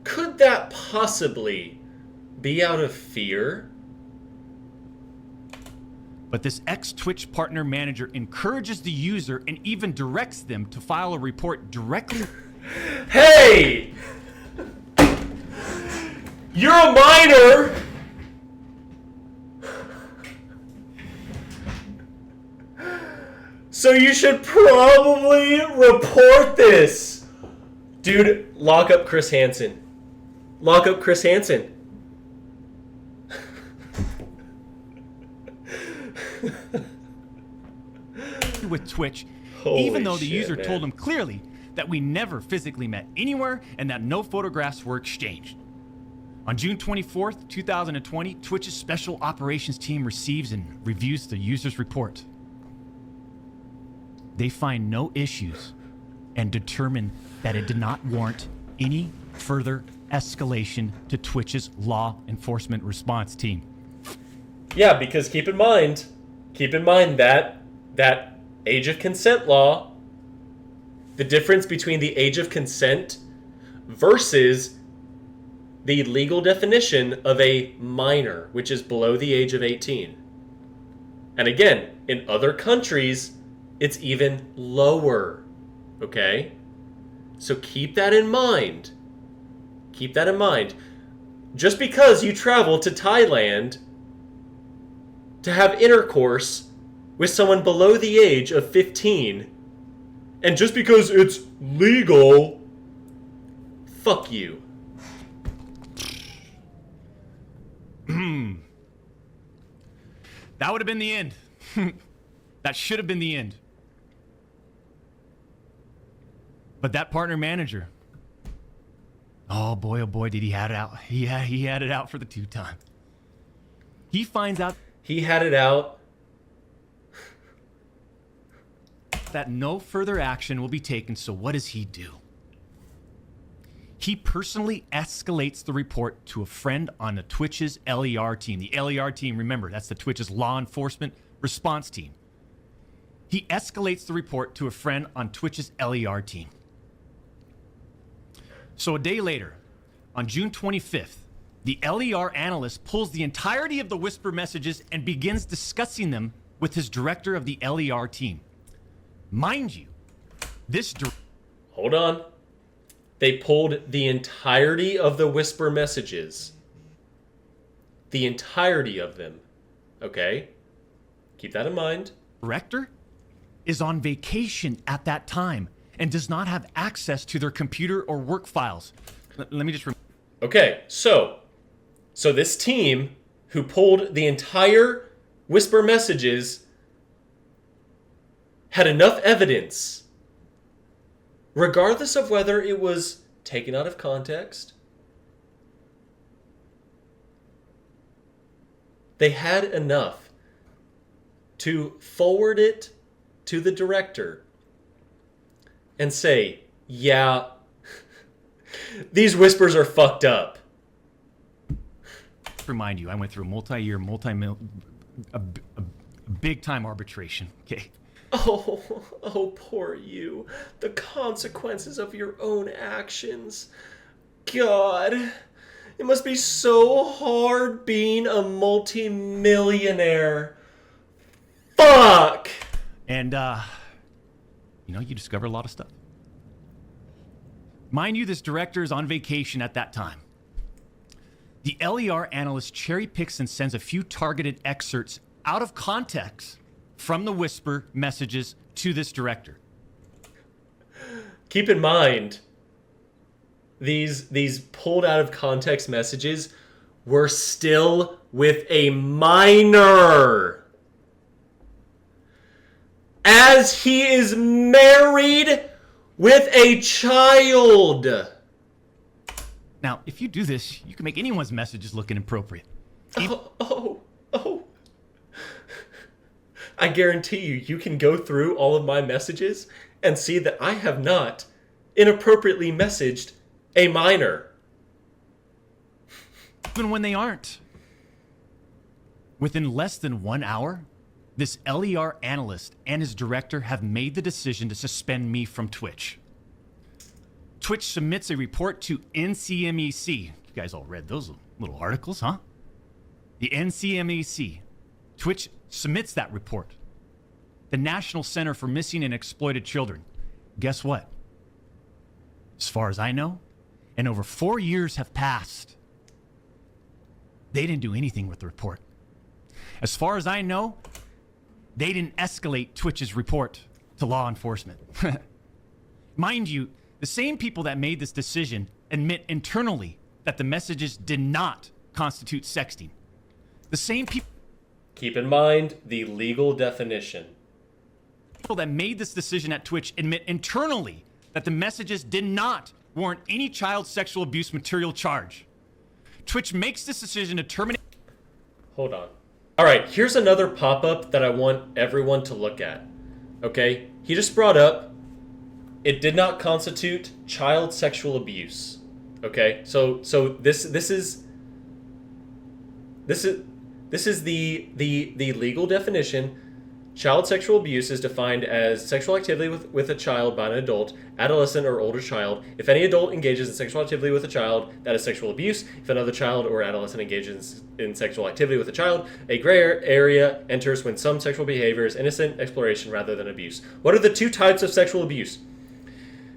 Could that possibly be out of fear? But this ex-Twitch partner manager encourages the user and even directs them to file a report directly. Hey! You're a minor! So you should probably report this! Dude, lock up Chris Hansen. Lock up Chris Hansen. With Twitch, Holy even though the shit, user man. told him clearly that we never physically met anywhere and that no photographs were exchanged. On June 24th, 2020, Twitch's Special Operations Team receives and reviews the user's report. They find no issues and determine that it did not warrant any further escalation to Twitch's law enforcement response team. Yeah, because keep in mind that age of consent law, the difference between the age of consent versus the legal definition of a minor, which is below the age of 18. And again, in other countries, it's even lower. Okay? So keep that in mind. Keep that in mind. Just because you travel to Thailand to have intercourse with someone below the age of 15, and just because it's legal, fuck you. That would have been the end. That should have been the end. But that partner manager, oh boy, did he had it out. He had it out for the two-time. He finds out He had it out. that no further action will be taken, so what does he do? He personally escalates the report to a friend on the Twitch's LER team. The LER team, remember, that's the Twitch's law enforcement response team. He escalates the report to a friend on Twitch's LER team. So a day later, on June 25th, the LER analyst pulls the entirety of the whisper messages and begins discussing them with his director of the LER team. Mind you, Hold on. They pulled the entirety of the whisper messages. The entirety of them. Okay? Keep that in mind. director is on vacation at that time and does not have access to their computer or work files. Let me just... Okay, so this team who pulled the entire whisper messages had enough evidence, regardless of whether it was taken out of context. They had enough to forward it to the director and say, yeah, these whispers are fucked up. Remind you, I went through multi-year, a big-time arbitration, okay? Oh, poor you. The consequences of your own actions. God, it must be so hard being a multi-millionaire. Fuck! And, you discover a lot of stuff. Mind you, this director is on vacation at that time. The LER analyst cherry picks and sends a few targeted excerpts out of context from the whisper messages to this director. Keep in mind, these pulled out of context messages were still with a minor. As he is married with a child. Now, if you do this, you can make anyone's messages look inappropriate. Oh. I guarantee you can go through all of my messages and see that I have not inappropriately messaged a minor. Even when they aren't. Within less than 1 hour, this LER analyst and his director have made the decision to suspend me from Twitch. Twitch submits a report to NCMEC. You guys all read those little articles, huh? The NCMEC. Twitch submits that report. The National Center for Missing and Exploited Children. Guess what? As far as I know, and over 4 years have passed, they didn't do anything with the report. As far as I know, they didn't escalate Twitch's report to law enforcement. Mind you, the same people that made this decision admit internally that the messages did not constitute sexting. The same people Keep in mind the legal definition. that made this decision at Twitch admit internally that the messages did not warrant any child sexual abuse material charge. Twitch makes this decision to terminate. Hold on. All right, here's another pop-up that I want everyone to look at. Okay? He just brought up it did not constitute child sexual abuse. Okay? So this is the legal definition. Child sexual abuse is defined as sexual activity with a child by an adult, adolescent, or older child. If any adult engages in sexual activity with a child, that is sexual abuse. If another child or adolescent engages in sexual activity with a child, a gray area enters when some sexual behavior is innocent exploration rather than abuse. What are the two types of sexual abuse?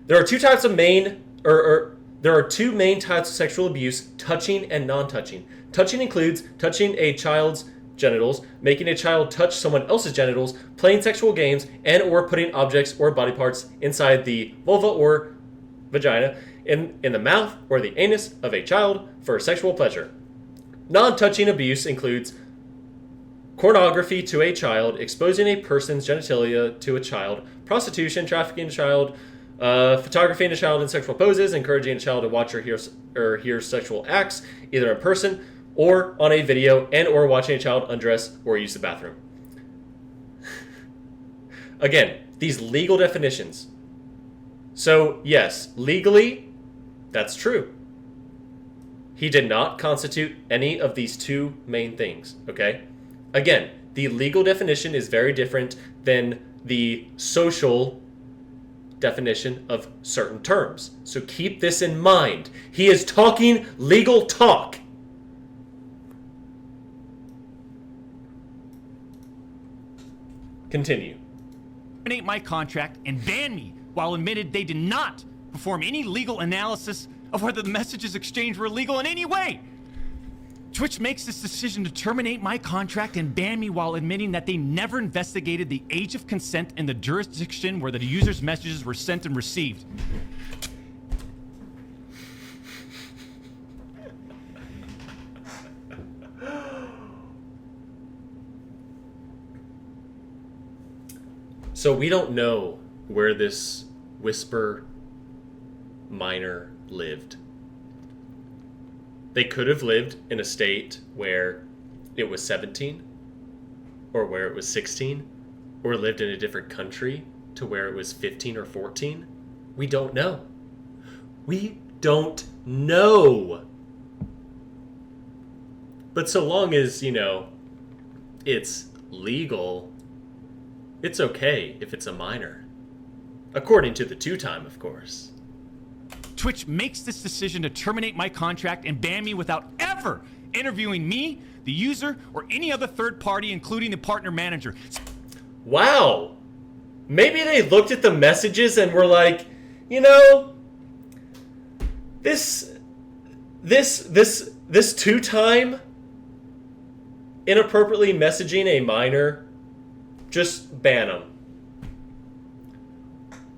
There are two types of there are two main types of sexual abuse: touching and non-touching. Touching includes touching a child's genitals, making a child touch someone else's genitals, playing sexual games, and or putting objects or body parts inside the vulva or vagina, in the mouth or the anus of a child for sexual pleasure. Non-touching abuse includes pornography to a child, exposing a person's genitalia to a child, prostitution, trafficking a child, photography in a child in sexual poses, encouraging a child to watch or hear sexual acts, either in person or on a video, and or watching a child undress or use the bathroom. Again, these legal definitions. So, yes, legally, that's true. He did not constitute any of these two main things, okay? Again, the legal definition is very different than the social definition of certain terms. So keep this in mind. He is talking legal talk. Continue. Terminate my contract and ban me while admitted they did not perform any legal analysis of whether the messages exchanged were illegal in any way. Twitch makes this decision to terminate my contract and ban me while admitting that they never investigated the age of consent in the jurisdiction where the user's messages were sent and received. So we don't know where this Whisper minor lived. They could have lived in a state where it was 17, or where it was 16, or lived in a different country to where it was 15 or 14. We don't know. We don't know. But so long as, it's legal, it's okay if it's a minor. According to the two-time, of course. Twitch makes this decision to terminate my contract and ban me without ever interviewing me, the user, or any other third party, including the partner manager. Wow. Maybe they looked at the messages and were like, this two-time inappropriately messaging a minor, just ban them.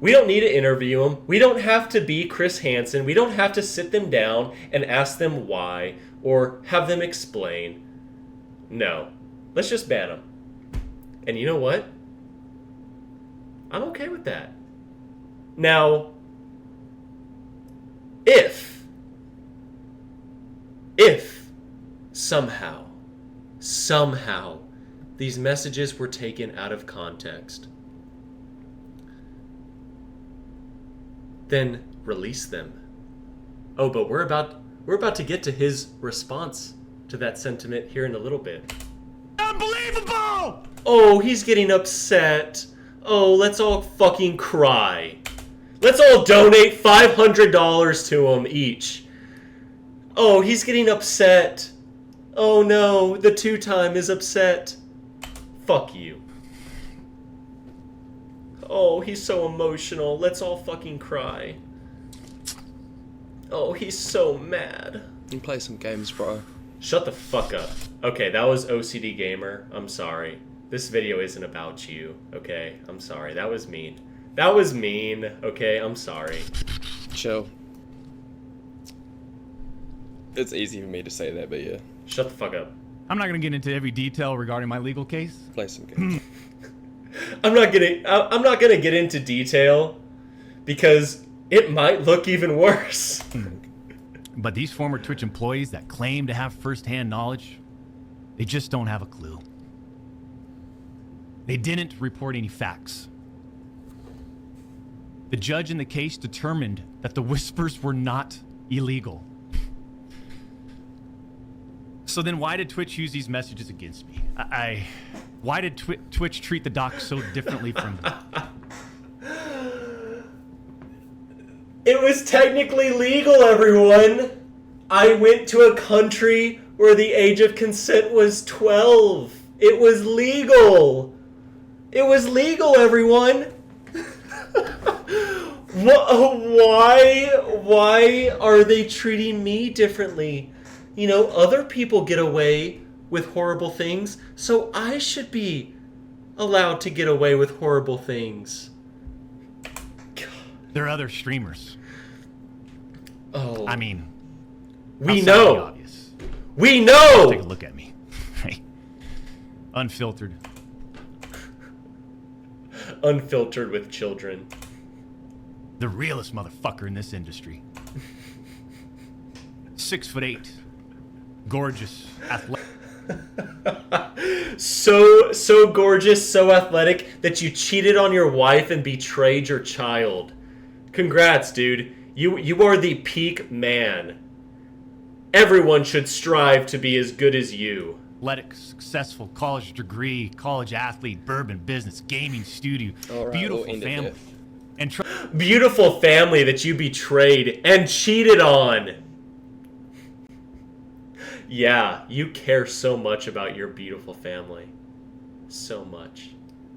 We don't need to interview them. We don't have to be Chris Hansen. We don't have to sit them down and ask them why or have them explain. No. Let's just ban them. And you know what? I'm okay with that. Now, if somehow these messages were taken out of context, then release them. Oh, but we're about to get to his response to that sentiment here in a little bit. Unbelievable! Oh, he's getting upset. Oh, let's all fucking cry. Let's all donate $500 to him each. Oh, he's getting upset. Oh no, the two-time is upset. Fuck you. Oh, he's so emotional. Let's all fucking cry. Oh, he's so mad. You play some games, bro. Shut the fuck up. Okay, that was OCD Gamer. I'm sorry. This video isn't about you, okay? I'm sorry. That was mean. That was mean, okay? I'm sorry. Chill. It's easy for me to say that, but yeah. Shut the fuck up. I'm not going to get into every detail regarding my legal case. Play some games. I'm not gonna get into detail because it might look even worse. But these former Twitch employees that claim to have first-hand knowledge, they just don't have a clue. They didn't report any facts. The judge in the case determined that the whispers were not illegal. So then why did Twitch use these messages against me? Why did Twitch treat the doc so differently from me? It was technically legal, everyone. I went to a country where the age of consent was 12. It was legal. It was legal, everyone. Why are they treating me differently? You know, other people get away with horrible things, so I should be allowed to get away with horrible things. There are other streamers. Oh. I mean, we outside know. the obvious. We know. Take a look at me. Right? Unfiltered. Unfiltered with children. The realest motherfucker in this industry. 6'8". Gorgeous. Athletic. So gorgeous, so athletic that you cheated on your wife and betrayed your child. Congrats, dude. You are the peak man. Everyone should strive to be as good as you. Athletic, successful, college degree, college athlete, bourbon business, gaming studio, All right, beautiful we'll end it family. there. And Beautiful family that you betrayed and cheated on. Yeah, you care so much about your beautiful family. So much.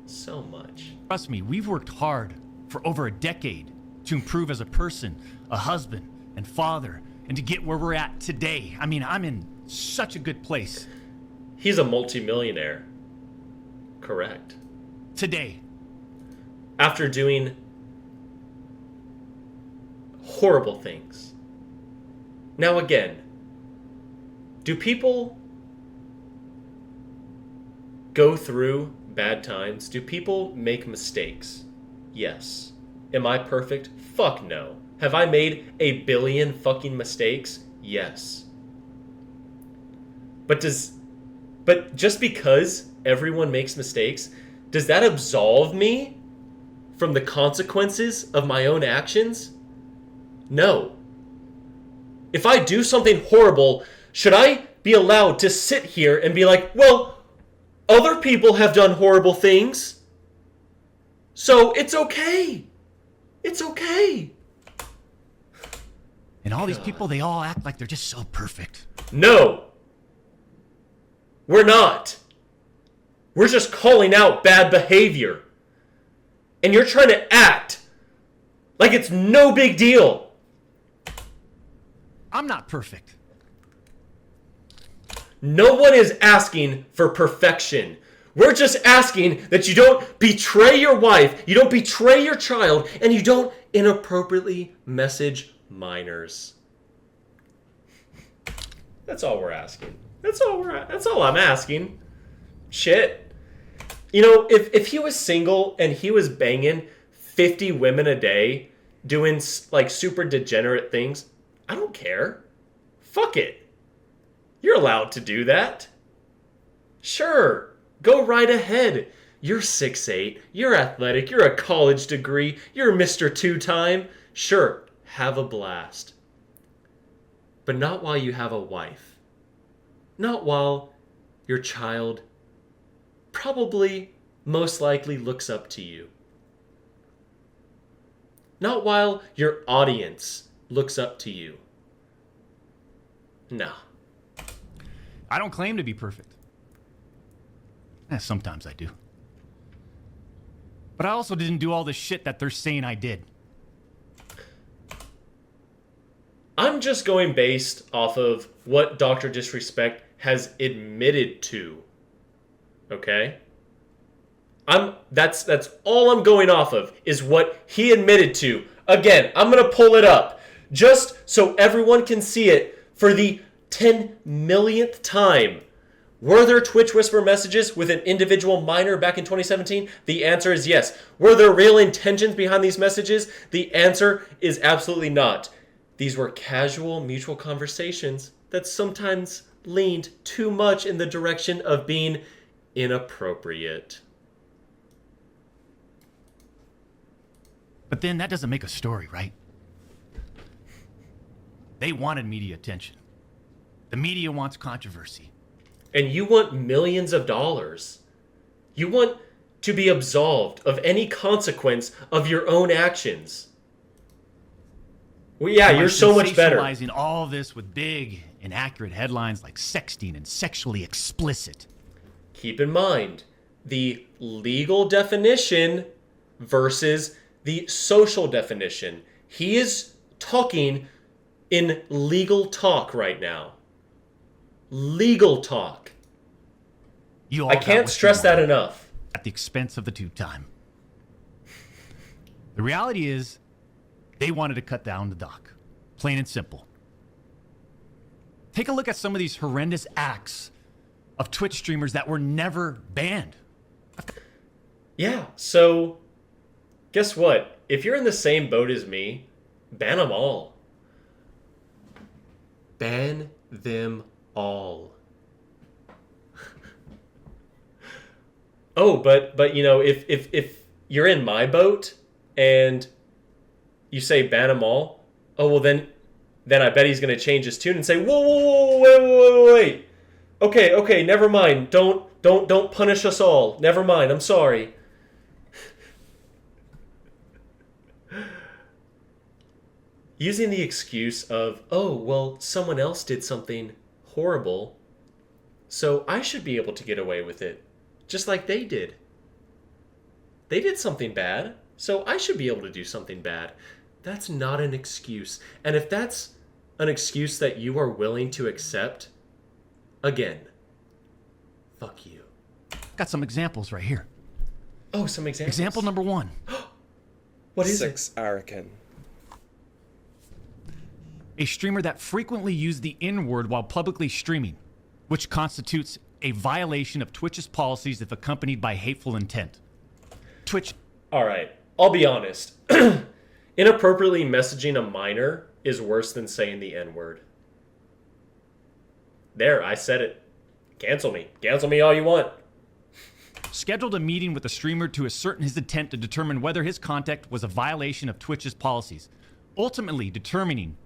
So much. trust me, we've worked hard for over a decade to improve as a person, a husband, and father, and to get where we're at today. I mean, I'm in such a good place. He's a multimillionaire. Correct. Today. After doing horrible things. Now again, do people go through bad times? Do people make mistakes? Yes. Am I perfect? Fuck no. Have I made a billion fucking mistakes? Yes. But just because everyone makes mistakes, does that absolve me from the consequences of my own actions? No. If I do something horrible, should I be allowed to sit here and be like, well, other people have done horrible things, so it's okay. It's okay. And all these people, they all act like they're just so perfect. No. We're not. We're just calling out bad behavior. And you're trying to act like it's no big deal. I'm not perfect. No one is asking for perfection. We're just asking that you don't betray your wife, you don't betray your child, and you don't inappropriately message minors. That's all we're asking. That's all I'm asking. Shit. You know, if he was single and he was banging 50 women a day doing like super degenerate things, I don't care. Fuck it. You're allowed to do that. Sure, go right ahead. You're 6'8", you're athletic, you're a college degree, you're Mr. Two-Time. Sure, have a blast. But not while you have a wife. Not while your child probably, most likely looks up to you. Not while your audience looks up to you. No. I don't claim to be perfect. Sometimes I do. But I also didn't do all the shit that they're saying I did. I'm I'm just going based off of what Dr. Disrespect has admitted to. Okay? That's all I'm going off of is what he admitted to. Again, I'm going to pull it up just so everyone can see it for the 10 millionth time. Were there Twitch whisper messages with an individual minor back in 2017? The answer is yes. Were there real intentions behind these messages? The answer is absolutely not. These were casual, mutual conversations that sometimes leaned too much in the direction of being inappropriate. But then that doesn't make a story, right? They wanted media attention. The media wants controversy. And you want millions of dollars. You want to be absolved of any consequence of your own actions. Well, yeah, you're so much better. Sensationalizing all of this with big, inaccurate headlines like sexting and sexually explicit. Keep in mind the legal definition versus the social definition. He is talking in legal talk right now. Legal talk. I can't stress that enough. At the expense of the tube time. The reality is, they wanted to cut down the doc. Plain and simple. Take a look at some of these horrendous acts of Twitch streamers that were never banned. Yeah, so guess what? If you're in the same boat as me, ban them all. Ban them all. Oh, but you know, if you're in my boat and you say ban them all, oh well then I bet he's gonna change his tune and say whoa wait. Okay, never mind. Don't punish us all. Never mind. I'm sorry. Using the excuse of, oh, well, someone else did something horrible, so I should be able to get away with it, just like they did. They did something bad, so I should be able to do something bad. That's not an excuse. And if that's an excuse that you are willing to accept, again, fuck you. Got some examples right here. Oh, some examples. Example number 1. What is 6 Arakan. A streamer that frequently used the N-word while publicly streaming, which constitutes a violation of Twitch's policies if accompanied by hateful intent. Twitch. All right, I'll be honest. Inappropriately messaging a minor is worse than saying the N-word. There, I said it. Cancel me. Cancel me all you want. Scheduled a meeting with the streamer to ascertain his intent to determine whether his contact was a violation of Twitch's policies, ultimately determining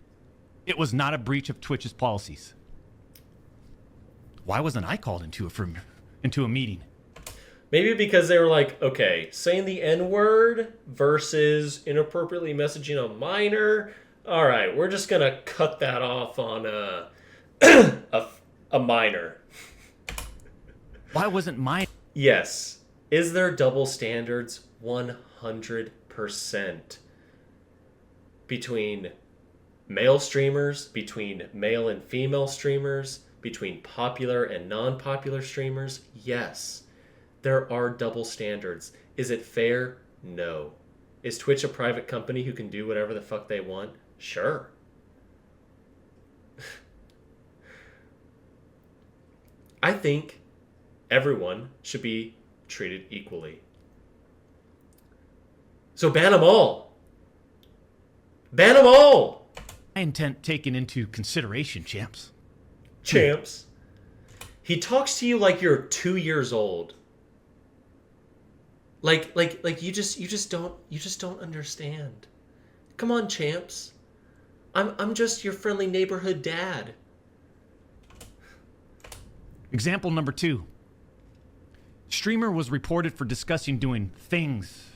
it was not a breach of Twitch's policies. Why wasn't I called into a meeting? Maybe because they were like, okay, saying the N-word versus inappropriately messaging a minor. All right, we're just going to cut that off on a minor. Why wasn't mine? Yes. Is there double standards? 100%. Between male streamers, between male and female streamers, between popular and non-popular streamers? Yes. There are double standards. Is it fair? No. Is Twitch a private company who can do whatever the fuck they want? Sure. I think everyone should be treated equally. So ban them all. Ban them all. My intent taken into consideration, champs. Champs. He talks to you like you're 2 years old. Like you just don't understand. Come on, champs. I'm just your friendly neighborhood dad. Example number 2. Streamer was reported for discussing doing things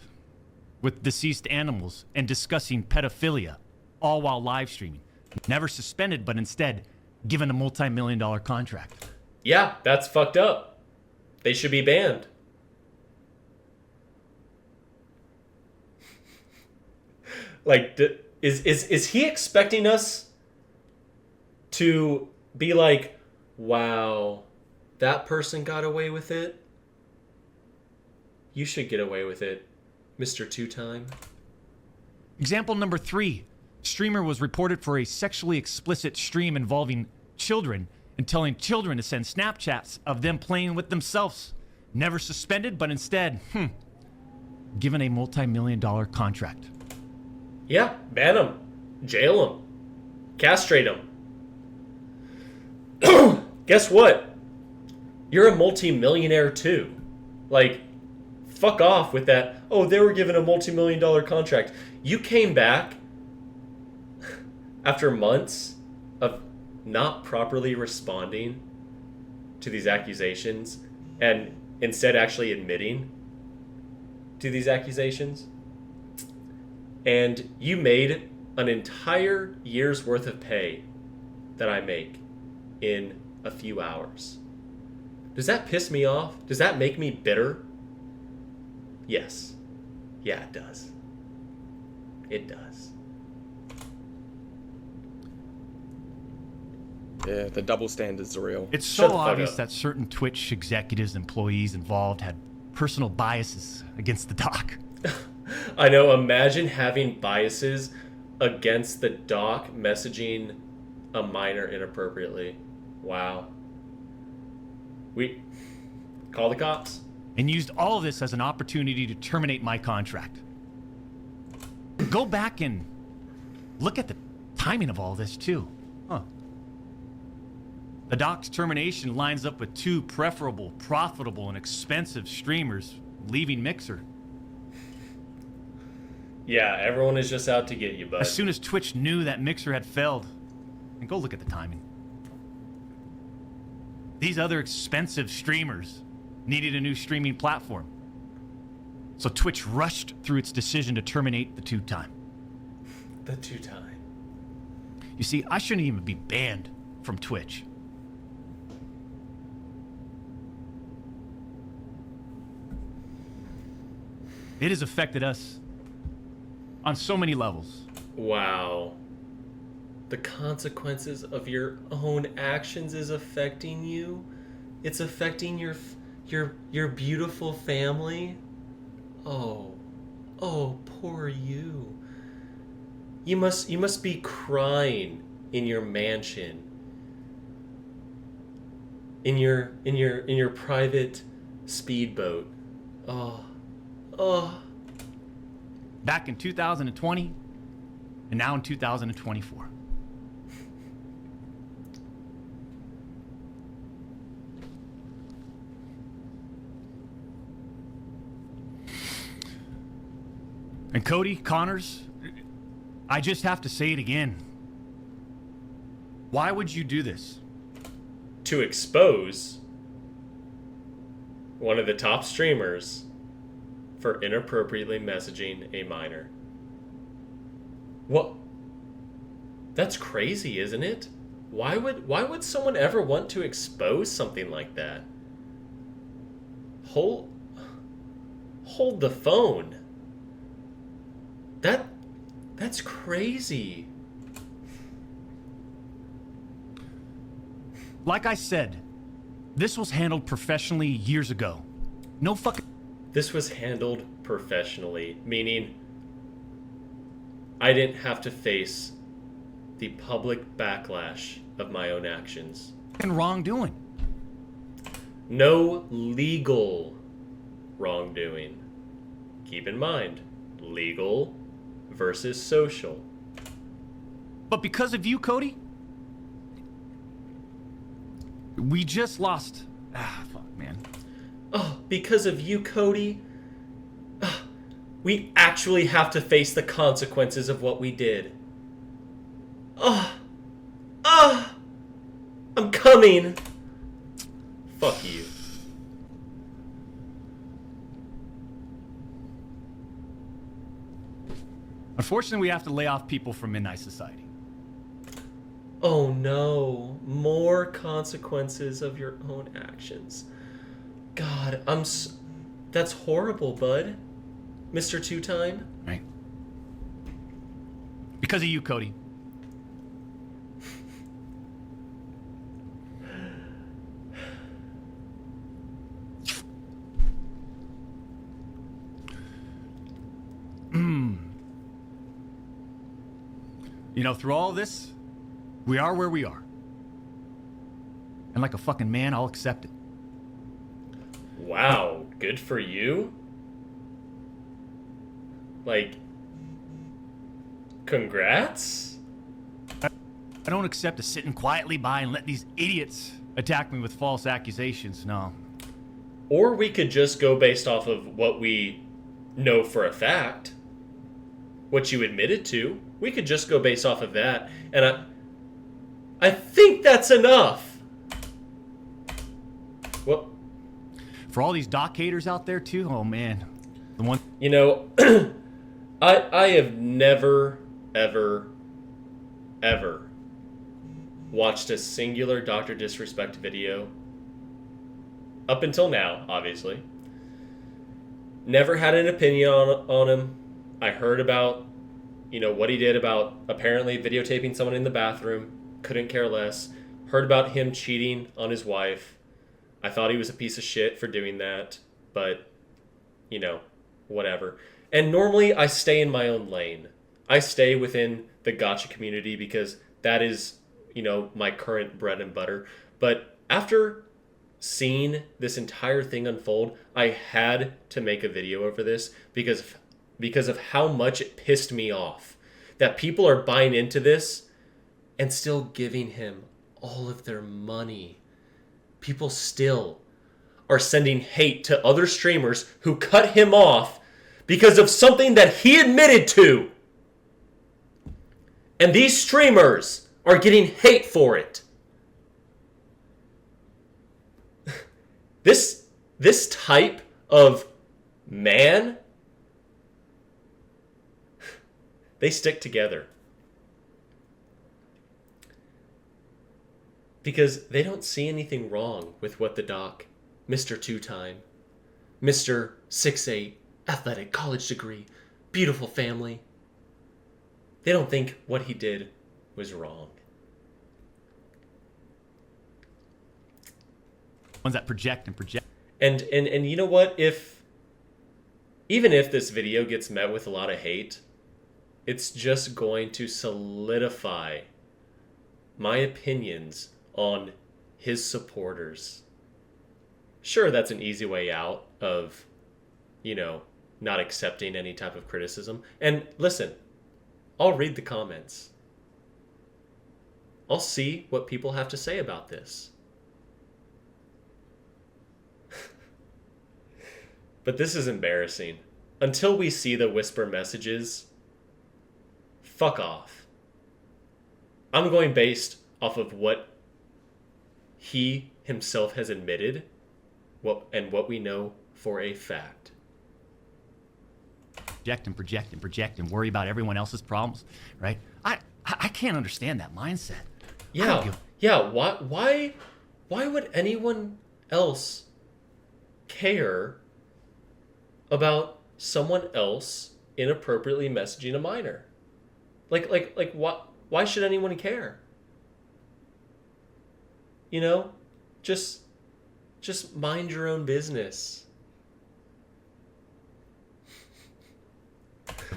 with deceased animals and discussing pedophilia, all while live streaming. Never suspended, but instead given a multi-million-dollar contract. Yeah, that's fucked up. They should be banned. Like, is he expecting us to be like, wow, that person got away with it. You should get away with it, Mr. Two-Time. Example number 3. Streamer was reported for a sexually explicit stream involving children and telling children to send Snapchats of them playing with themselves. Never suspended, but instead, given a multi-million-dollar contract. Yeah, ban him. Jail him. Castrate him. Guess what? You're a multi-millionaire too. Like, fuck off with that. Oh, they were given a multi-million-dollar contract. You came back after months of not properly responding to these accusations and instead actually admitting to these accusations. And you made an entire year's worth of pay that I make in a few hours. Does that piss me off? Does that make me bitter? Yes. Yeah, it does. It does. Yeah, the double standards are real. It's Shut so the fuck obvious up. that certain Twitch executives, employees involved had personal biases against the doc. I know, imagine having biases against the doc messaging a minor inappropriately. Wow. We call the cops. And used all of this as an opportunity to terminate my contract. Go back and look at the timing of all this, too. The doc's termination lines up with 2 preferable, profitable, and expensive streamers leaving Mixer. Yeah, everyone is just out to get you, bud. As soon as Twitch knew that Mixer had failed, and go look at the timing. These other expensive streamers needed a new streaming platform. So Twitch rushed through its decision to terminate the Two-Time. The Two-Time. You see, I shouldn't even be banned from Twitch. It has affected us on so many levels. Wow. The consequences of your own actions is affecting you. It's affecting your beautiful family. Oh, poor you. You must be crying in your mansion. In your private speedboat. Oh. Back in 2020, and now in 2024. And Cody, Connors, I just have to say it again. Why would you do this? To expose one of the top streamers for inappropriately messaging a minor. What? That's crazy, isn't it? Why would someone ever want to expose something like that? Hold the phone. That's crazy. Like I said, this was handled professionally years ago. No fucking... This was handled professionally, meaning I didn't have to face the public backlash of my own actions. wrongdoing. No legal wrongdoing. Keep in mind, legal versus social. But because of you, Cody, we just lost. Fuck, man. Oh, because of you, Cody, we actually have to face the consequences of what we did. I'm coming. Fuck you. Unfortunately, we have to lay off people from Midnight Society. Oh no, more consequences of your own actions. God, that's horrible, bud. Mr. Two-Time. Right. Because of you, Cody. You know, through all this, we are where we are. And like a fucking man, I'll accept it. Wow, good for you. Like, congrats? I don't accept to sitting quietly by and let these idiots attack me with false accusations, no. Or we could just go based off of what we know for a fact. What you admitted to. We could just go based off of that. And I think that's enough. Well, for all these doc haters out there too, oh man. The one, you know, I have never, ever, ever watched a singular Dr. DisRespect video. Up until now, obviously. Never had an opinion on him. I heard about, you know, what he did about apparently videotaping someone in the bathroom. Couldn't care less. Heard about him cheating on his wife. I thought he was a piece of shit for doing that. But, you know, whatever. And normally I stay in my own lane. I stay within the gotcha community because that is, you know, my current bread and butter. But after seeing this entire thing unfold, I had to make a video over this because of how much it pissed me off that people are buying into this and still giving him all of their money. People still are sending hate to other streamers who cut him off because of something that he admitted to. And these streamers are getting hate for it. This type of man, they stick together. Because they don't see anything wrong with what the doc, Mr. Two-Time, Mr. 6'8", athletic, college degree, beautiful family, they don't think what he did was wrong. ones that project and project. And you know what? Even if this video gets met with a lot of hate, it's just going to solidify my opinions on his supporters. Sure, that's an easy way out of, you know, not accepting any type of criticism. And listen, I'll read the comments. I'll see what people have to say about this. But this is embarrassing. Until we see the whisper messages, fuck off. I'm going based off of what he himself has admitted and what we know for a fact. Project and project and project and worry about everyone else's problems, right? I can't understand that mindset. Yeah. Why would anyone else care about someone else inappropriately messaging a minor? Like why should anyone care? You know, just mind your own business.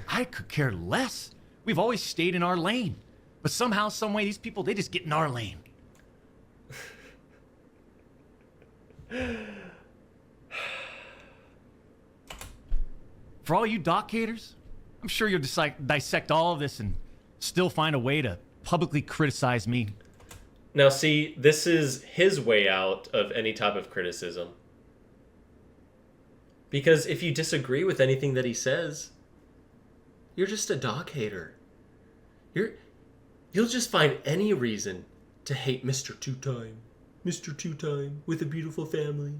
I could care less. We've always stayed in our lane. But somehow, some way, these people, they just get in our lane. For all you doc haters, I'm sure you'll dissect all of this and still find a way to publicly criticize me. Now, see, this is his way out of any type of criticism. Because if you disagree with anything that he says, you're just a doc hater. You'll just find any reason to hate Mr. Two-Time. Mr. Two-Time with a beautiful family.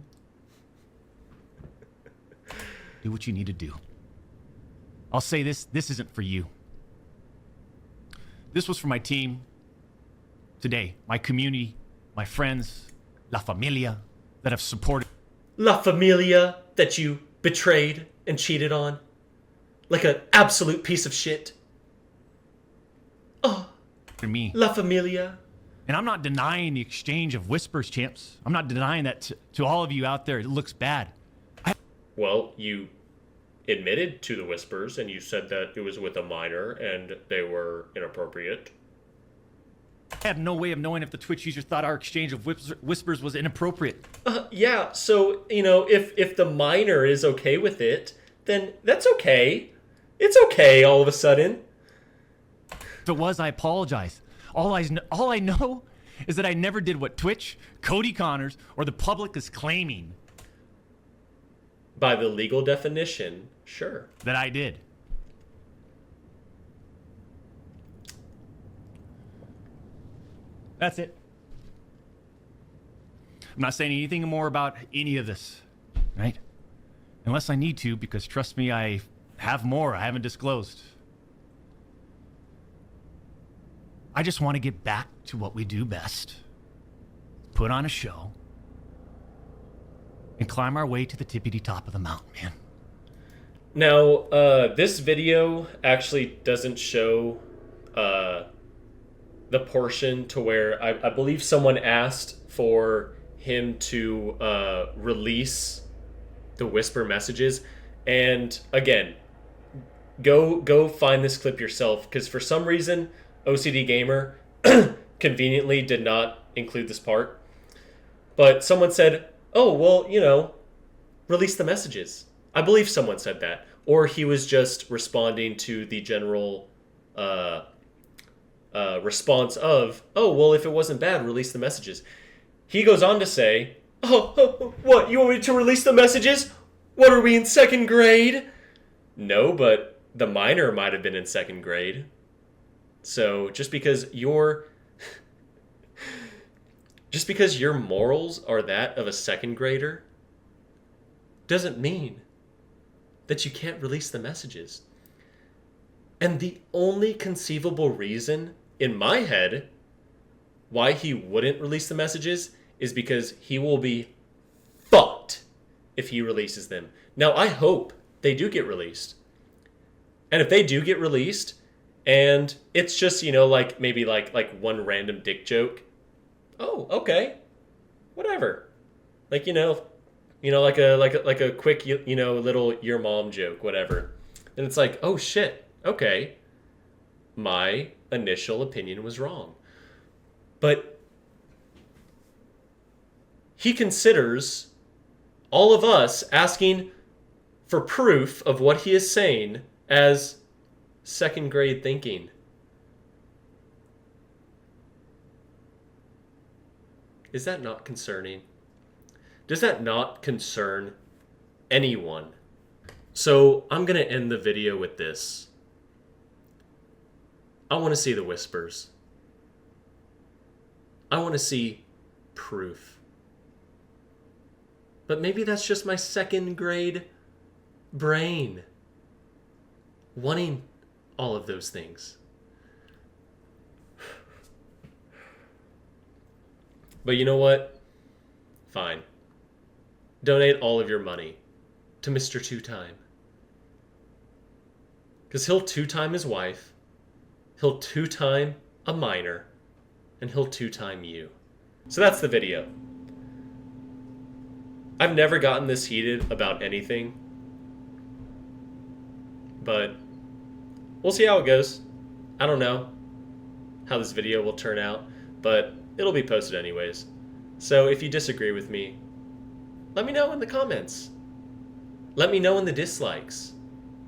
Do what you need to do. I'll say this isn't for you. This was for my team today, my community, my friends, La Familia that have supported. La Familia that you betrayed and cheated on. Like an absolute piece of shit. Oh, me. La Familia. And I'm not denying the exchange of whispers, champs. I'm not denying that to all of you out there. It looks bad. Well, you admitted to the whispers, and you said that it was with a minor and they were inappropriate. I have no way of knowing if the Twitch user thought our exchange of whispers was inappropriate. Yeah, so, you know, if the minor is okay with it, then that's okay. It's okay all of a sudden. If it was, I apologize. All I know is that I never did what Twitch, Cody Connors, or the public is claiming By the legal definition, sure. that I did. That's it. I'm not saying anything more about any of this, right? Unless I need to, because trust me, I have more I haven't disclosed. I just want to get back to what we do best. Put on a show and climb our way to the tippity top of the mountain, man. Now, this video actually doesn't show the portion to where I believe someone asked for him to release the whisper messages. And again, go find this clip yourself, because for some reason OCD Gamer conveniently did not include this part. But someone said, oh, well, you know, release the messages. I believe someone said that. Or he was just responding to the general response of, oh, well, if it wasn't bad, release the messages. He goes on to say, oh, what, you want me to release the messages? What, are we in second grade? No, but the minor might have been in second grade. So just because your morals are that of a second grader doesn't mean that you can't release the messages. And the only conceivable reason in my head why he wouldn't release the messages is because he will be fucked if he releases them. Now, I hope they do get released. And if they do get released, and it's just, you know, like maybe like one random dick joke, oh, okay, whatever. Like, you know, like a quick, you know, little your mom joke, whatever. And it's like, oh shit, okay, my initial opinion was wrong. But he considers all of us asking for proof of what he is saying as second grade thinking. Is that not concerning? Does that not concern anyone? So I'm going to end the video with this. I want to see the whispers. I want to see proof. But maybe that's just my second grade brain wanting all of those things. But you know what? Fine. Donate all of your money to Mr. Two-Time. Because he'll two-time his wife, he'll two-time a minor, and he'll two-time you. So that's the video. I've never gotten this heated about anything, but we'll see how it goes. I don't know how this video will turn out, but it'll be posted anyways. So if you disagree with me, let me know in the comments. Let me know in the dislikes.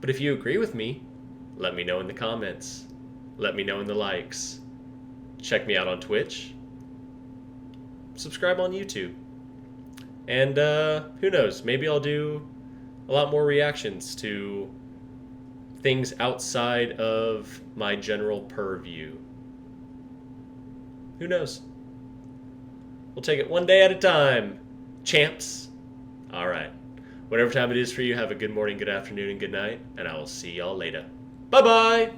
But if you agree with me, let me know in the comments. Let me know in the likes. Check me out on Twitch. Subscribe on YouTube. And who knows, maybe I'll do a lot more reactions to things outside of my general purview. Who knows? We'll take it one day at a time, champs. All right. Whatever time it is for you, have a good morning, good afternoon, and good night, and I will see y'all later. Bye-bye!